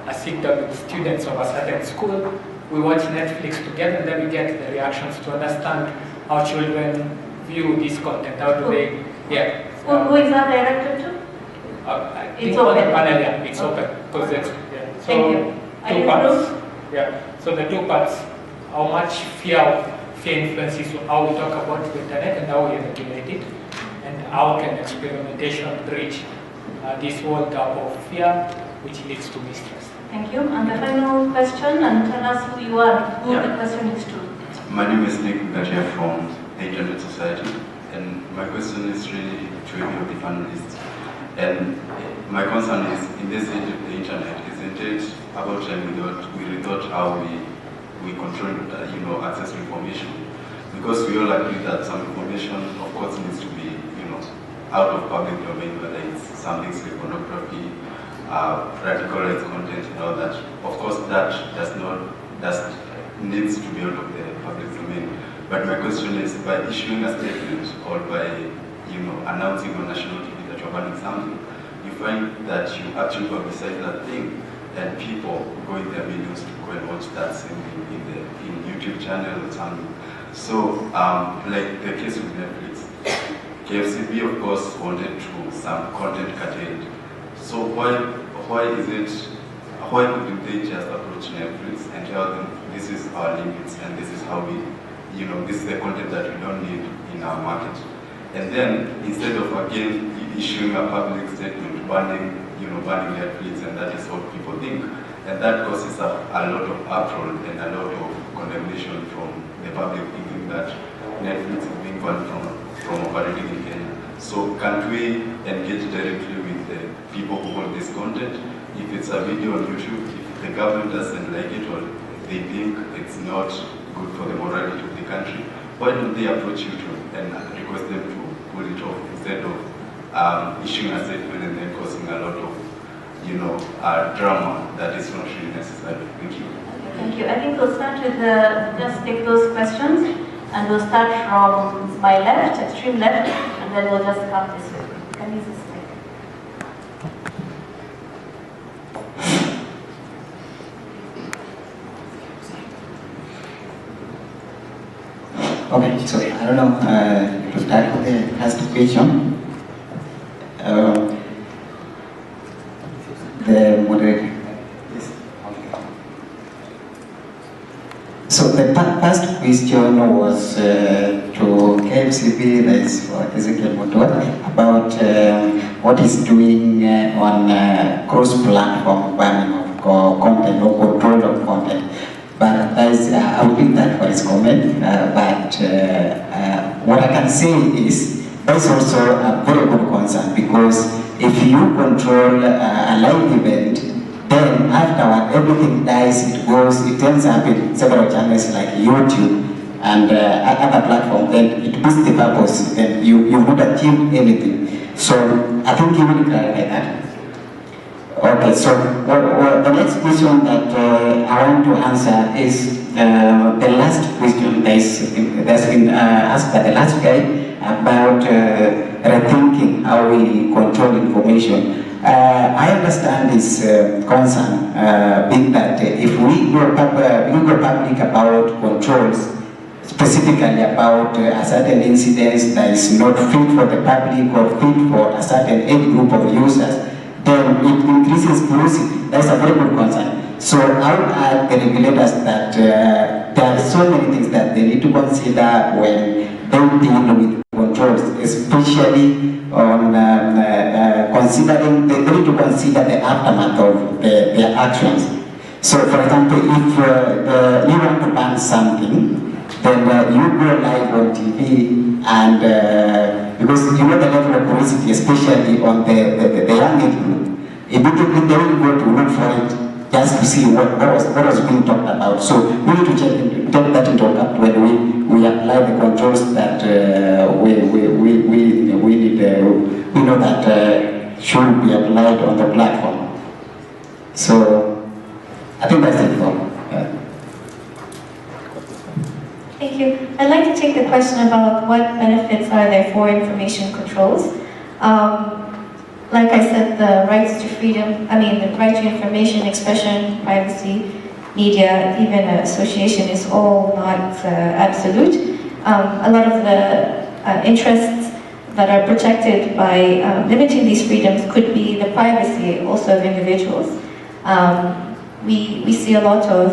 a sit down with students of a certain school? We watch Netflix together, and then we get the reactions to understand how children view this content. How do they? Yeah. Who is that directed to? It's open. Panel, yeah, it's open. Yeah. So two parts. Yeah. So the two parts: how much fear influences how we talk about the internet and how we regulate it, and how can experimentation bridge this whole gap of fear, which leads to mistrust. Thank you. And the final question, and tell us who you are, who the question is to. My name is Nick Gatia from the Internet Society, and my question is really to any of the panelists. And my concern is, in this age of the internet, isn't it about time we rethought how we control, access to information? Because we all agree that some information, of course, needs to be, out of public domain, whether it's something like pornography, radicalized content, and all that. Of course, that needs to be out of the public domain. But my question is, by issuing a statement or by, announcing on national TV that you're banning something, you find that you actually publicize that thing, and people go in their videos to go and watch that same thing in YouTube channel or something. So, like the case with Netflix, KFCB of course wanted to some content curtailed. So why couldn't they just approach Netflix and tell them this is our limits and this is how we, this is the content that we don't need in our market. And then instead of again issuing a public statement banning their tweets, and that is what people think, and that causes a lot of uproar and a lot of condemnation from the public, thinking that Netflix is being banned from operating in Kenya. So can't we engage directly with the people who hold this content? If it's a video on YouTube, if the government doesn't like it or they think it's not good for the morality of the country, why don't they approach YouTube and request them to pull it off instead of issuing a statement and then causing a lot of drama that is not really necessary? Thank you. Thank you. I think we'll start with just take those questions, and we'll start from my left, extreme left, and then we'll just come this way. Can you just take? Okay, so I don't know, to start with the first question, the moderator. So the first question was to KFCB, that is for Ezekiel about what is doing on cross-platform banning of content or control of content. But I will leave that for his comment. But what I can say is that's also a very good concern, because if you control a live event, then afterward everything dies, it ends up in several channels like YouTube and other platforms, then it beats the purpose, then you would achieve anything. So I think you will clarify that. Okay, so the next question that I want to answer is the last question that's been asked by the last guy about rethinking how we control information. I understand this concern, being that if we go public about controls, specifically about a certain incident that is not fit for the public or fit for a certain age group of users, then it increases curiosity. That's a very good concern. So I would add the regulators that there are so many things that they need to consider when they deal with controls, especially on considering, they need to consider the aftermath of their actions. So for example, if you want to ban something, then you go live on TV, and because you know the level of curiosity, especially on the young age group, immediately they will go to look for it just to see what was being talked about. So we need to take that into account when we apply the controls that we know that should be applied on the platform. So I think that's it for. Thank you. I'd like to take the question about what benefits are there for information controls. Like I said, the rights to freedom, the right to information, expression, privacy, media, even association is all not absolute. A lot of the interests that are protected by limiting these freedoms could be the privacy also of individuals. We see a lot of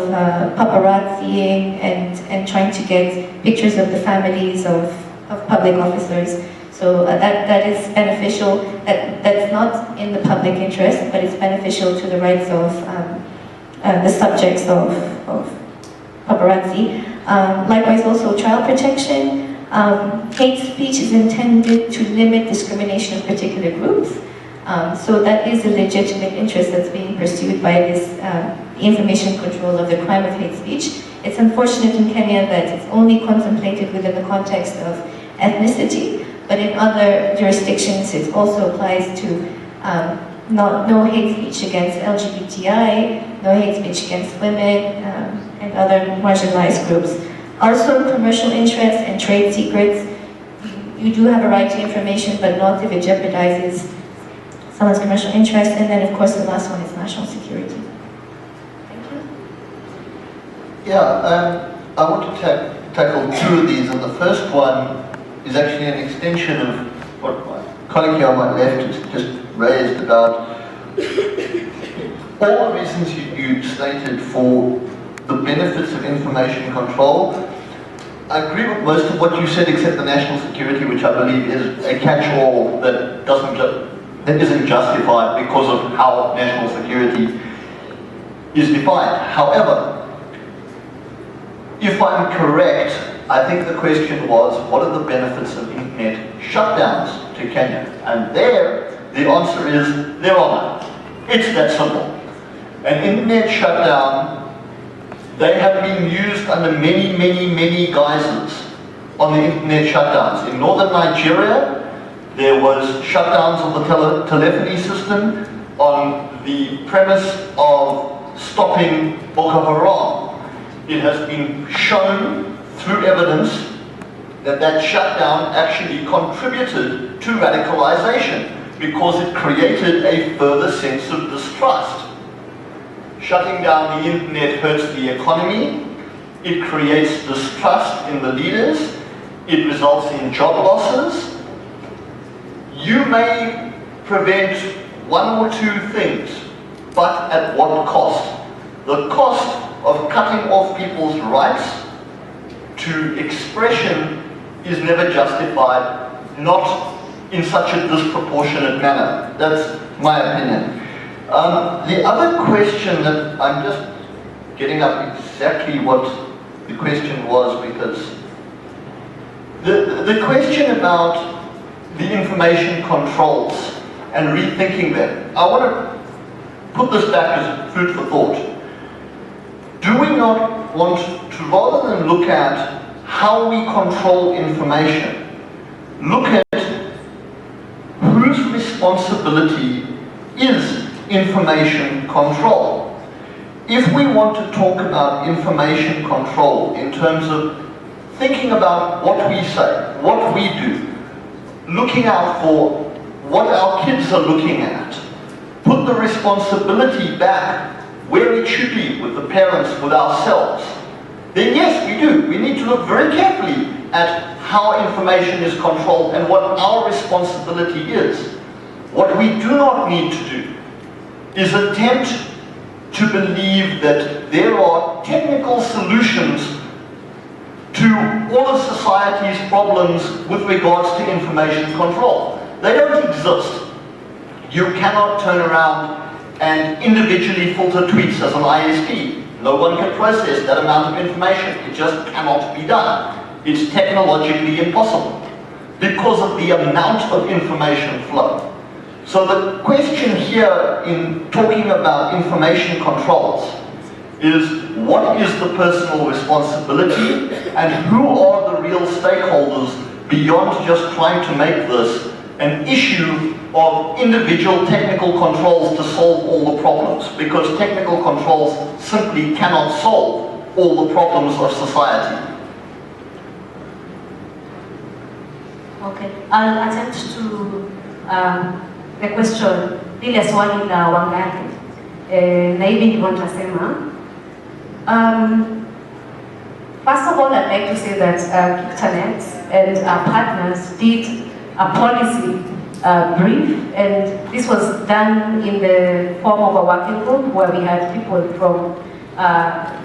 paparazziing and trying to get pictures of the families of public officers. So that is beneficial. That's not in the public interest, but it's beneficial to the rights of the subjects of paparazzi. Likewise, also child protection. Hate speech is intended to limit discrimination of particular groups. So that is a legitimate interest that's being pursued by this information control of the crime of hate speech. It's unfortunate in Kenya that it's only contemplated within the context of ethnicity, but in other jurisdictions it also applies to no hate speech against LGBTI, no hate speech against women, and other marginalized groups. Also, commercial interests and trade secrets. You do have a right to information, but not if it jeopardizes someone's commercial interest. And then, of course, the last one is national security. Thank you. Yeah, I want to tackle two of these, and the first one is actually an extension of what my colleague here on my left has just raised about all the reasons you stated for the benefits of information control. I agree with most of what you said except the national security, which I believe is a catch-all that isn't justified because of how national security is defined. However, if I'm correct, I think the question was, what are the benefits of internet shutdowns to Kenya? And there, the answer is, there are none. It's that simple. An internet shutdown, they have been used under many, many, many guises on the internet shutdowns. In northern Nigeria, there was shutdowns of the telephony system on the premise of stopping Boko Haram. It has been shown through evidence that that shutdown actually contributed to radicalization because it created a further sense of distrust. Shutting down the internet hurts the economy, it creates distrust in the leaders, it results in job losses. You may prevent one or two things, but at what cost? The cost of cutting off people's rights to expression is never justified, not in such a disproportionate manner. That's my opinion. The other question that I'm just getting up exactly what the question was, because the question about the information controls and rethinking them, I want to put this back as food for thought. Do we not want to, rather than look at how we control information, look at whose responsibility is information control? If we want to talk about information control in terms of thinking about what we say, what we do, looking out for what our kids are looking at, put the responsibility back where it should be with the parents, with ourselves, then yes, we do. We need to look very carefully at how information is controlled and what our responsibility is. What we do not need to do is attempt to believe that there are technical solutions to all of society's problems with regards to information control. They don't exist. You cannot turn around and individually filter tweets as an ISP. No one can process that amount of information. It just cannot be done. It's technologically impossible because of the amount of information flow. So the question here in talking about information controls is, what is the personal responsibility and who are the real stakeholders beyond just trying to make this an issue of individual technical controls to solve all the problems, because technical controls simply cannot solve all the problems of society. Okay, I'll attempt to the question lile swali la Wangari na hivi ndivyo nitasema. First of all, I'd like to say that KICTANet and our partners did a policy brief, and this was done in the form of a working group where we had people from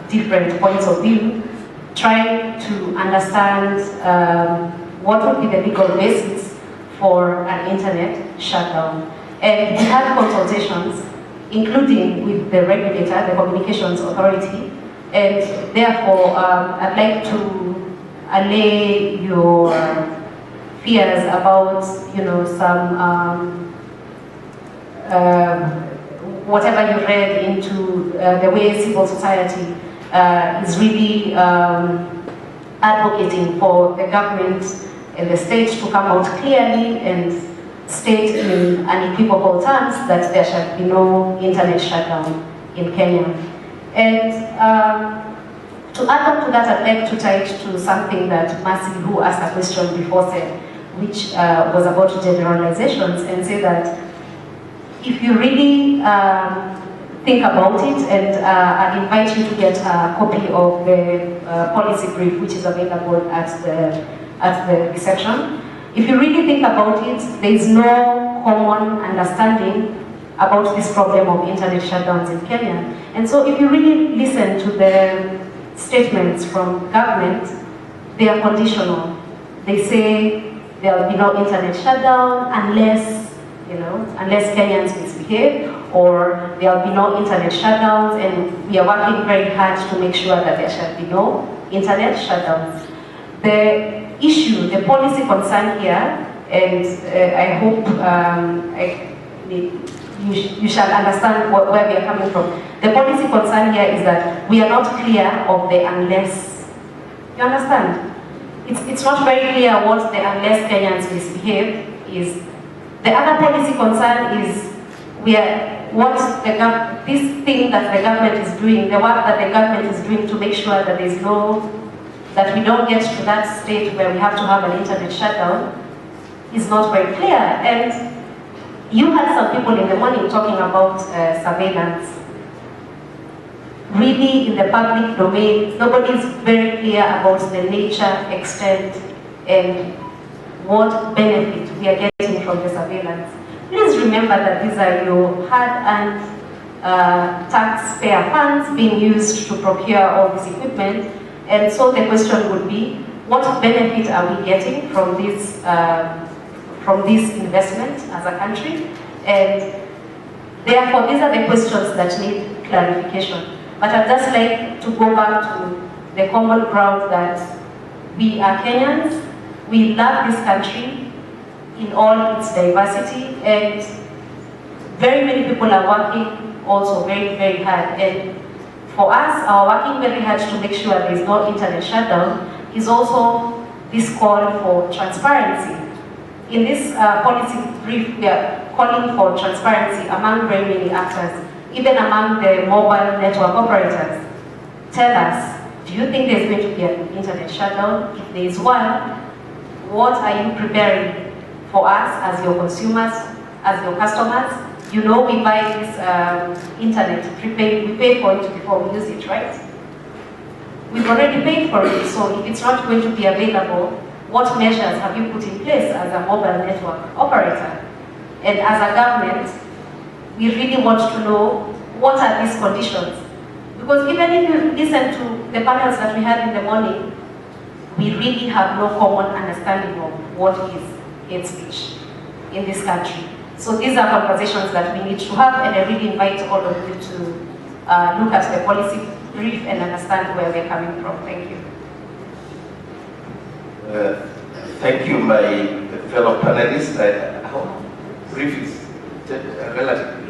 different points of view trying to understand what would be the legal basis for an internet shutdown. And we had consultations, including with the regulator, the Communications Authority, and therefore I'd like to allay your fears about, you know, some whatever you read into the way civil society is really advocating for the government and the state to come out clearly and state in unequivocal terms that there shall be no internet shutdown in Kenya. And to add on to that, I'd like to tie it to something that Mercy, who asked a question before, said, which was about generalizations, and say that if you really think about it, and I invite you to get a copy of the policy brief, which is available at the reception. If you really think about it, there is no common understanding about this problem of internet shutdowns in Kenya. And so if you really listen to the statements from government, they are conditional. They say there will be no internet shutdown unless, unless Kenyans misbehave, or there will be no internet shutdowns, and we are working very hard to make sure that there shall be no internet shutdowns. The issue, the policy concern here, and I hope you shall understand where we are coming from. The policy concern here is that we are not clear of the unless. You understand? It's not very clear what the unless Kenyans misbehave is. The other policy concern is this thing that the government is doing, the work that the government is doing to make sure that that we don't get to that state where we have to have an internet shutdown is not very clear. And you had some people in the morning talking about surveillance. Really, in the public domain, nobody is very clear about the nature, extent, and what benefit we are getting from the surveillance. Please remember that these are your hard-earned taxpayer funds being used to procure all this equipment. And so the question would be, what benefit are we getting from this investment as a country? And therefore, these are the questions that need clarification. But I'd just like to go back to the common ground that we are Kenyans, we love this country in all its diversity, and very many people are working also very, very hard. And for us, our working very hard to make sure there is no internet shutdown is also this call for transparency. In this policy brief, we are calling for transparency among very many actors, even among the mobile network operators. Tell us, do you think there's going to be an internet shutdown? If there is one, what are you preparing for us as your consumers, as your customers? You know we buy this internet, we pay for it before we use it, right? We've already paid for it, so if it's not going to be available, what measures have you put in place as a mobile network operator? And as a government, we really want to know what are these conditions. Because even if you listen to the panels that we had in the morning, we really have no common understanding of what is hate speech in this country. So these are conversations that we need to have, and I really invite all of you to look at the policy brief and understand where we're coming from. Thank you. Thank you, my fellow panelists. How brief is relative?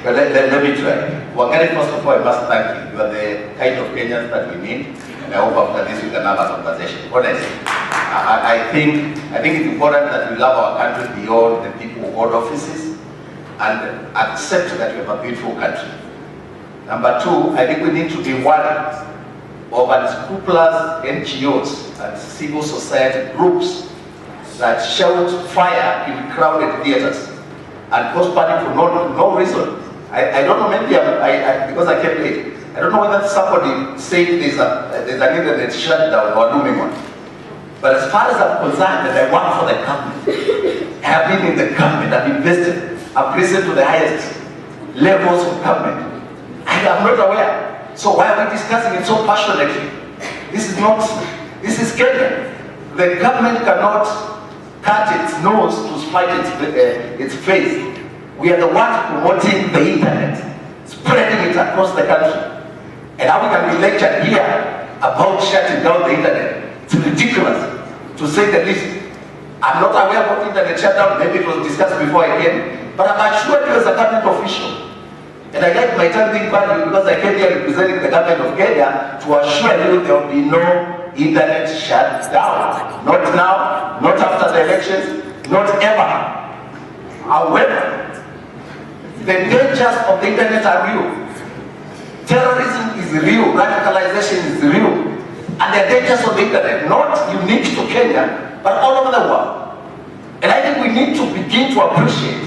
Well, let me try. Wangari, first of all, I must thank you. You are the kind of Kenyans that we need, and I hope after this we can have a conversation. Honestly, I think it's important that we love our country beyond the people who hold offices and accept that we have a beautiful country. Number two, I think we need to be worried of unscrupulous NGOs and civil society groups that shout fire in crowded theaters and cause panic for no reason. I don't know, maybe because I kept late, I don't know whether somebody said there's an internet shutdown or doing one. But as far as I'm concerned, that I work for the government, I have been in the government, I've invested, I've risen to the highest levels of government. I am not aware. So why are we discussing it so passionately? This is Kenya. The government cannot cut its nose to spite its face. We are the ones promoting the internet, spreading it across the country. And how we can be lectured here about shutting down the internet? It's ridiculous, to say the least. I'm not aware about internet shutdown, maybe it was discussed before I came, but I'm assured you as a government official. And I like my time being value because I came here representing the government of Kenya to assure you there will be no internet shutdown. Not now, not after the elections, not ever. However, the dangers of the internet are real. Terrorism is real, radicalization is real. And the dangers of the internet, not unique to Kenya, but all over the world. And I think we need to begin to appreciate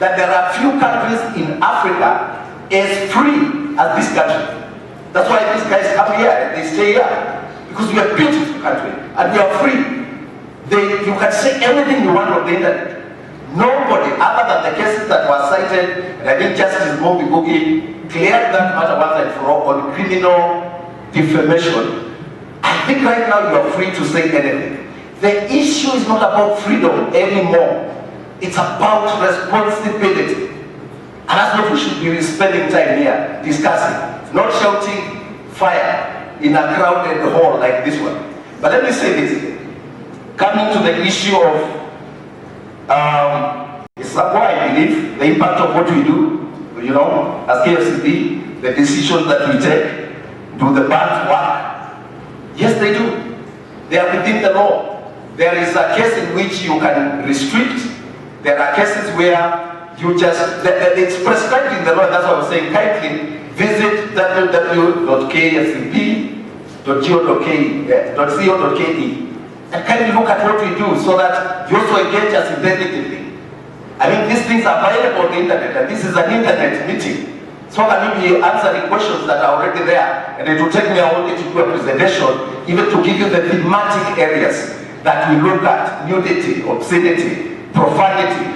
that there are few countries in Africa as free as this country. That's why these guys come here and they stay here. Because we are a beautiful country and we are free. You can say everything you want on the internet. Nobody, other than the cases that were cited, and I think Justice Mombi cleared that matter once and for all on criminal defamation. I think right now you are free to say anything. The issue is not about freedom anymore. It's about responsibility. And that's what we should be spending time here discussing. Not shouting fire in a crowded hall like this one. But let me say this. Coming to the issue of I believe the impact of what we do, you know, as KFCB, the decisions that we take, do the bad work? Yes, they do. They are within the law. There is a case in which you can restrict. There are cases where you just, it's prescribed in the law. That's what I was saying. Kindly visit www.kfcb.co.ke and kindly look at what we do so that you also engage us independently. I mean, these things are available on the internet, and this is an internet meeting. So I can be answering questions that are already there, and it will take me a while to do a presentation, even to give you the thematic areas that we look at: nudity, obscenity, profanity,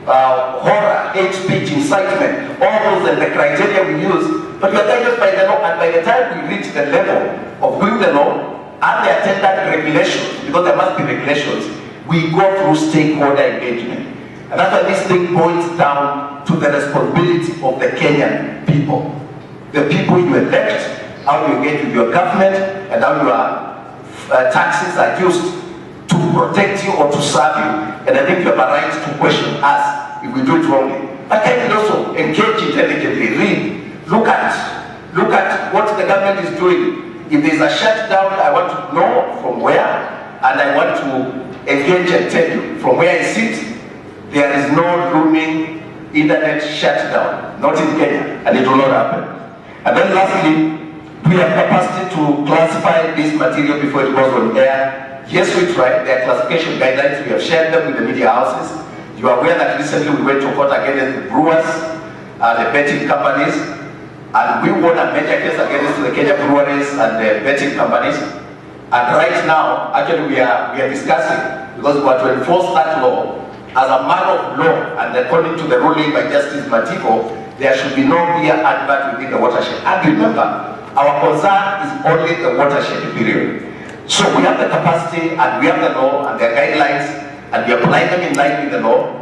horror, hate speech, incitement, all those and the criteria we use. But we are guided by the law, and by the time we reach the level of doing the law and the attendant regulations, because there must be regulations, we go through stakeholder engagement. And that's why this thing boils down to the responsibility of the Kenyan people. The people you elect, how you engage with your government, and how your taxes are used to protect you or to serve you. And I think you have a right to question us if we do it wrongly. But can you also engage intelligently, read, look at what the government is doing. If there's a shutdown, I want to know from where, and I want to engage and tell you from where I sit. There is no looming internet shutdown, not in Kenya, and it will not happen. And then lastly, we have capacity to classify this material before it goes on air. Yes, we tried. There are classification guidelines. We have shared them with the media houses. You are aware that recently we went to court against the brewers, the betting companies, and we won a major case against the Kenya breweries and the betting companies. And right now, actually, we are discussing, because we want to enforce that law. As a matter of law, and according to the ruling by Justice Mativo, there should be no beer advert within the watershed. And remember, our concern is only the watershed period. So we have the capacity, and we have the law, and the guidelines, and we apply them in line with the law.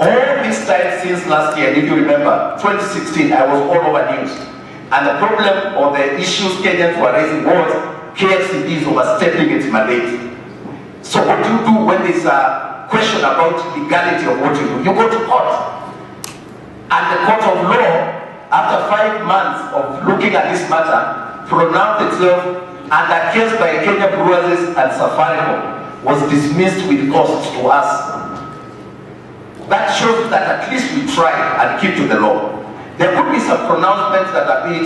All this time since last year, if you remember, 2016, I was all over news. And the problem or the issues Kenyans were raising was KFCB is overstepping its mandate. So what do you do when there's a question about legality of what you do? You go to court. And the court of law, after 5 months of looking at this matter, pronounced itself, and a case by Kenya Breweries and Safaricom was dismissed with costs to us. That shows that at least we try and keep to the law. There could be some pronouncements that are being,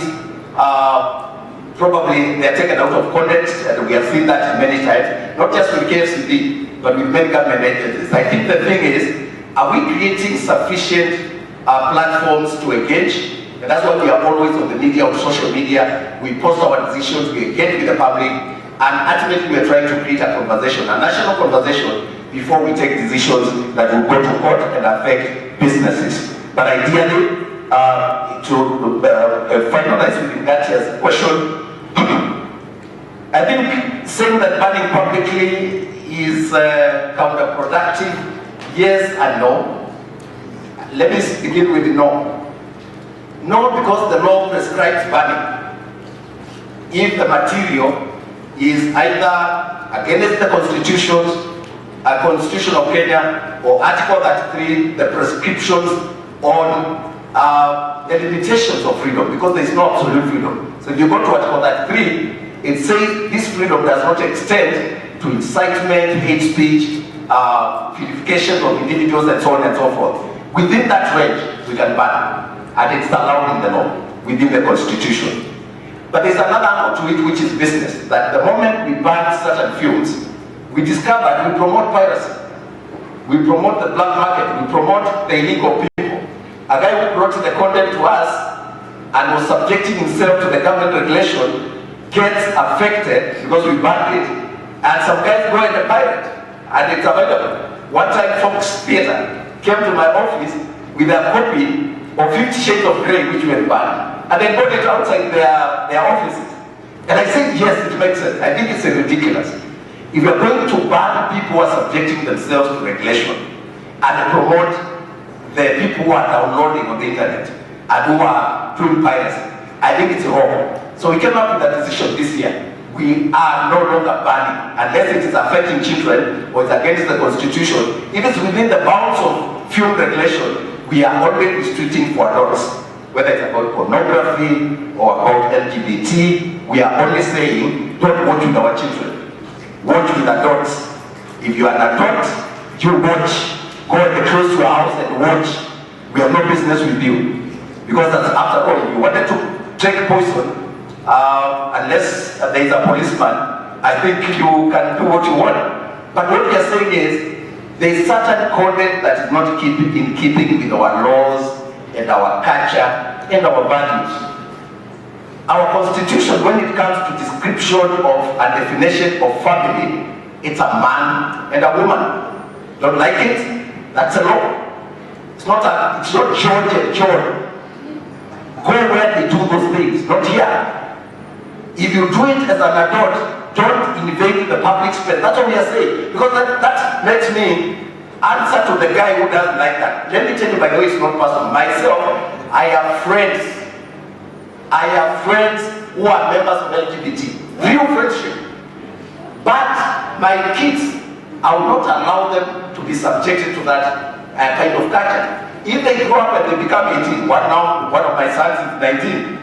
probably they're taken out of context, and we have seen that many times, not just with KFCB, but with many government agencies. I think the thing is, are we creating sufficient platforms to engage? And that's why we are always on the media, on social media. We post our decisions, we engage with the public, and ultimately we are trying to create a conversation, a national conversation, before we take decisions that will go to court and affect businesses. But ideally, to finalize with Ngatia's question, I think saying that banning publicly is counterproductive, yes and no. Let me begin with the no. No, because the law prescribes banning. If the material is either against the constitution of Kenya, or Article 33, the prescriptions on the limitations of freedom, because there is no absolute freedom. So if you go to Article 33, it says this freedom does not extend to incitement, hate speech, purification of individuals, and so on and so forth. Within that range, we can ban, and it's allowed in the law, within the constitution. But there's another angle to it, which is business, that the moment we ban certain fuels, we discovered we promote piracy. We promote the black market, we promote the illegal people. A guy who brought the content to us and was subjecting himself to the government regulation gets affected because we banned it. And some guys go and pirate, and it's available. One time Fox Theatre came to my office with a copy of 50 Shades of Grey, which were banned, and they brought it outside their offices. And I said, yes, it makes sense. I think it's ridiculous. If you're going to ban people who are subjecting themselves to regulation and promote the people who are downloading on the internet and who are doing piracy, I think it's wrong. So we came up with a decision this year. We are no longer banning unless it is affecting children or it's against the constitution. If it's within the bounds of film regulation, we are only restricting for adults. Whether it's about pornography or about LGBT, we are only saying, don't watch with our children. Watch with adults. If you are an adult, you watch. Go close to your house and watch. We have no business with you. Because after all, if you wanted to take poison, unless there is a policeman, I think you can do what you want. But what we are saying is, there is certain content that is not in keeping with our laws and our culture and our values. Our constitution, when it comes to description of and definition of family, it's a man and a woman. Don't like it? That's a law. It's not George and John. Go where they do those things, not here. If you do it as an adult, don't invade the public space. That's what we are saying. Because that makes me answer to the guy who doesn't like that. Let me tell you, by the way, it's not personal. Myself, I have friends who are members of LGBT. Real friendship. But my kids, I will not allow them to be subjected to that kind of culture. If they grow up and they become 18, one of my sons is 19.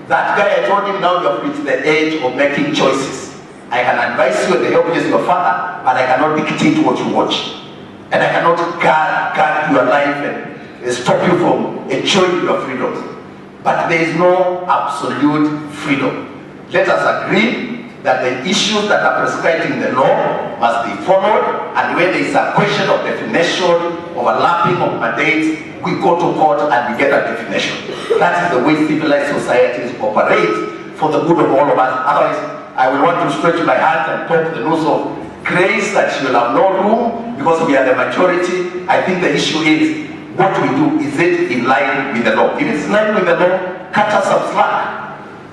That guy, I told him, now you have reached the age of making choices. I can advise you and help you as your father, but I cannot dictate what you watch. And I cannot guard your life and stop you from enjoying your freedoms. But there is no absolute freedom. Let us agree that the issues that are prescribed in the law must be followed, and when there is a question of definition, overlapping of mandates, we go to court and we get a definition. That is the way civilized societies operate for the good of all of us. Otherwise, I will want to stretch my hand and talk the news of grace that she will have no room because we are the majority. I think the issue is what we do. Is it in line with the law? If it's in line with the law, cut us some slack.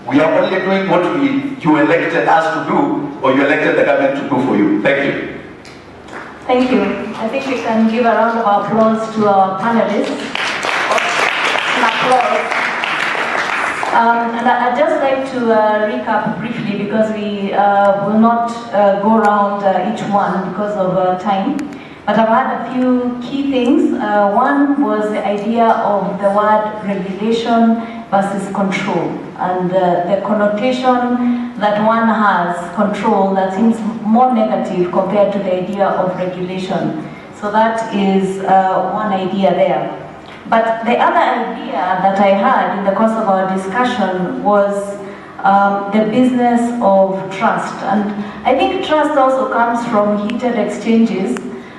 We are only doing what you elected us to do, or you elected the government to do for you. Thank you. Thank you. I think we can give a round of applause to our panelists. An applause. And I'd just like to recap briefly because we will not go around each one because of time. But I've had a few key things. One was the idea of the word regulation versus control, and the connotation that one has, control, that seems more negative compared to the idea of regulation. So that is one idea there. But the other idea that I had in the course of our discussion was the business of trust. And I think trust also comes from heated exchanges,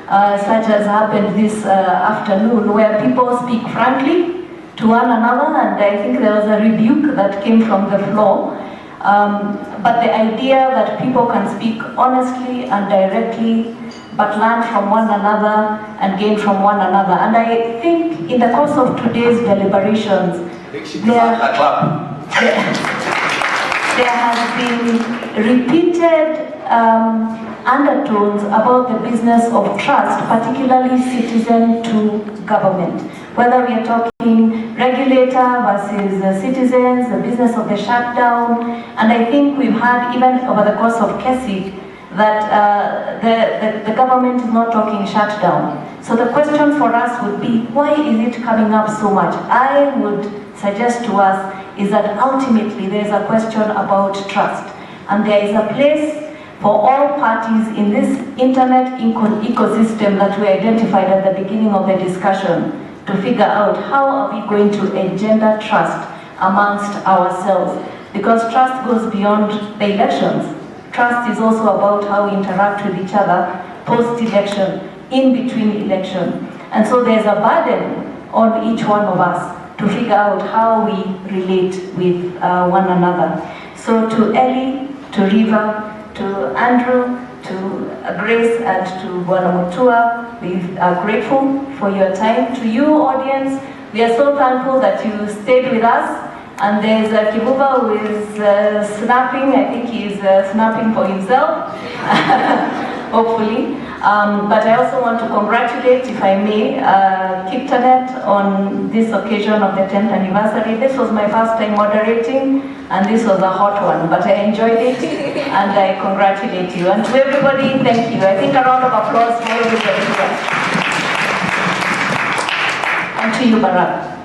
such as happened this afternoon, where people speak frankly to one another, and I think there was a rebuke that came from the floor. But the idea that people can speak honestly and directly, but learn from one another and gain from one another. And I think in the course of today's deliberations, there has been repeated undertones about the business of trust, particularly citizen to government. Whether we are talking regulator versus citizens, the business of the shutdown, and I think we've had even over the course of KENIC that the government is not talking shutdown. So the question for us would be, why is it coming up so much? I would suggest to us is that ultimately there is a question about trust, and there is a place for all parties in this internet ecosystem that we identified at the beginning of the discussion to figure out how are we going to engender trust amongst ourselves. Because trust goes beyond the elections. Trust is also about how we interact with each other post-election, in between election. And so there's a burden on each one of us to figure out how we relate with one another. So to Ellie, to Riva, to Andrew, to Grace and to Bwana Mutua. We are grateful for your time. To you, audience, we are so thankful that you stayed with us. And there's Kibuba who is snapping. I think he's snapping for himself, hopefully. But I also want to congratulate, if I may, KICTANet on this occasion of the 10th anniversary. This was my first time moderating, and this was a hot one, but I enjoyed it, and I congratulate you. And to everybody, thank you. I think a round of applause for everybody here. And to you, Barak.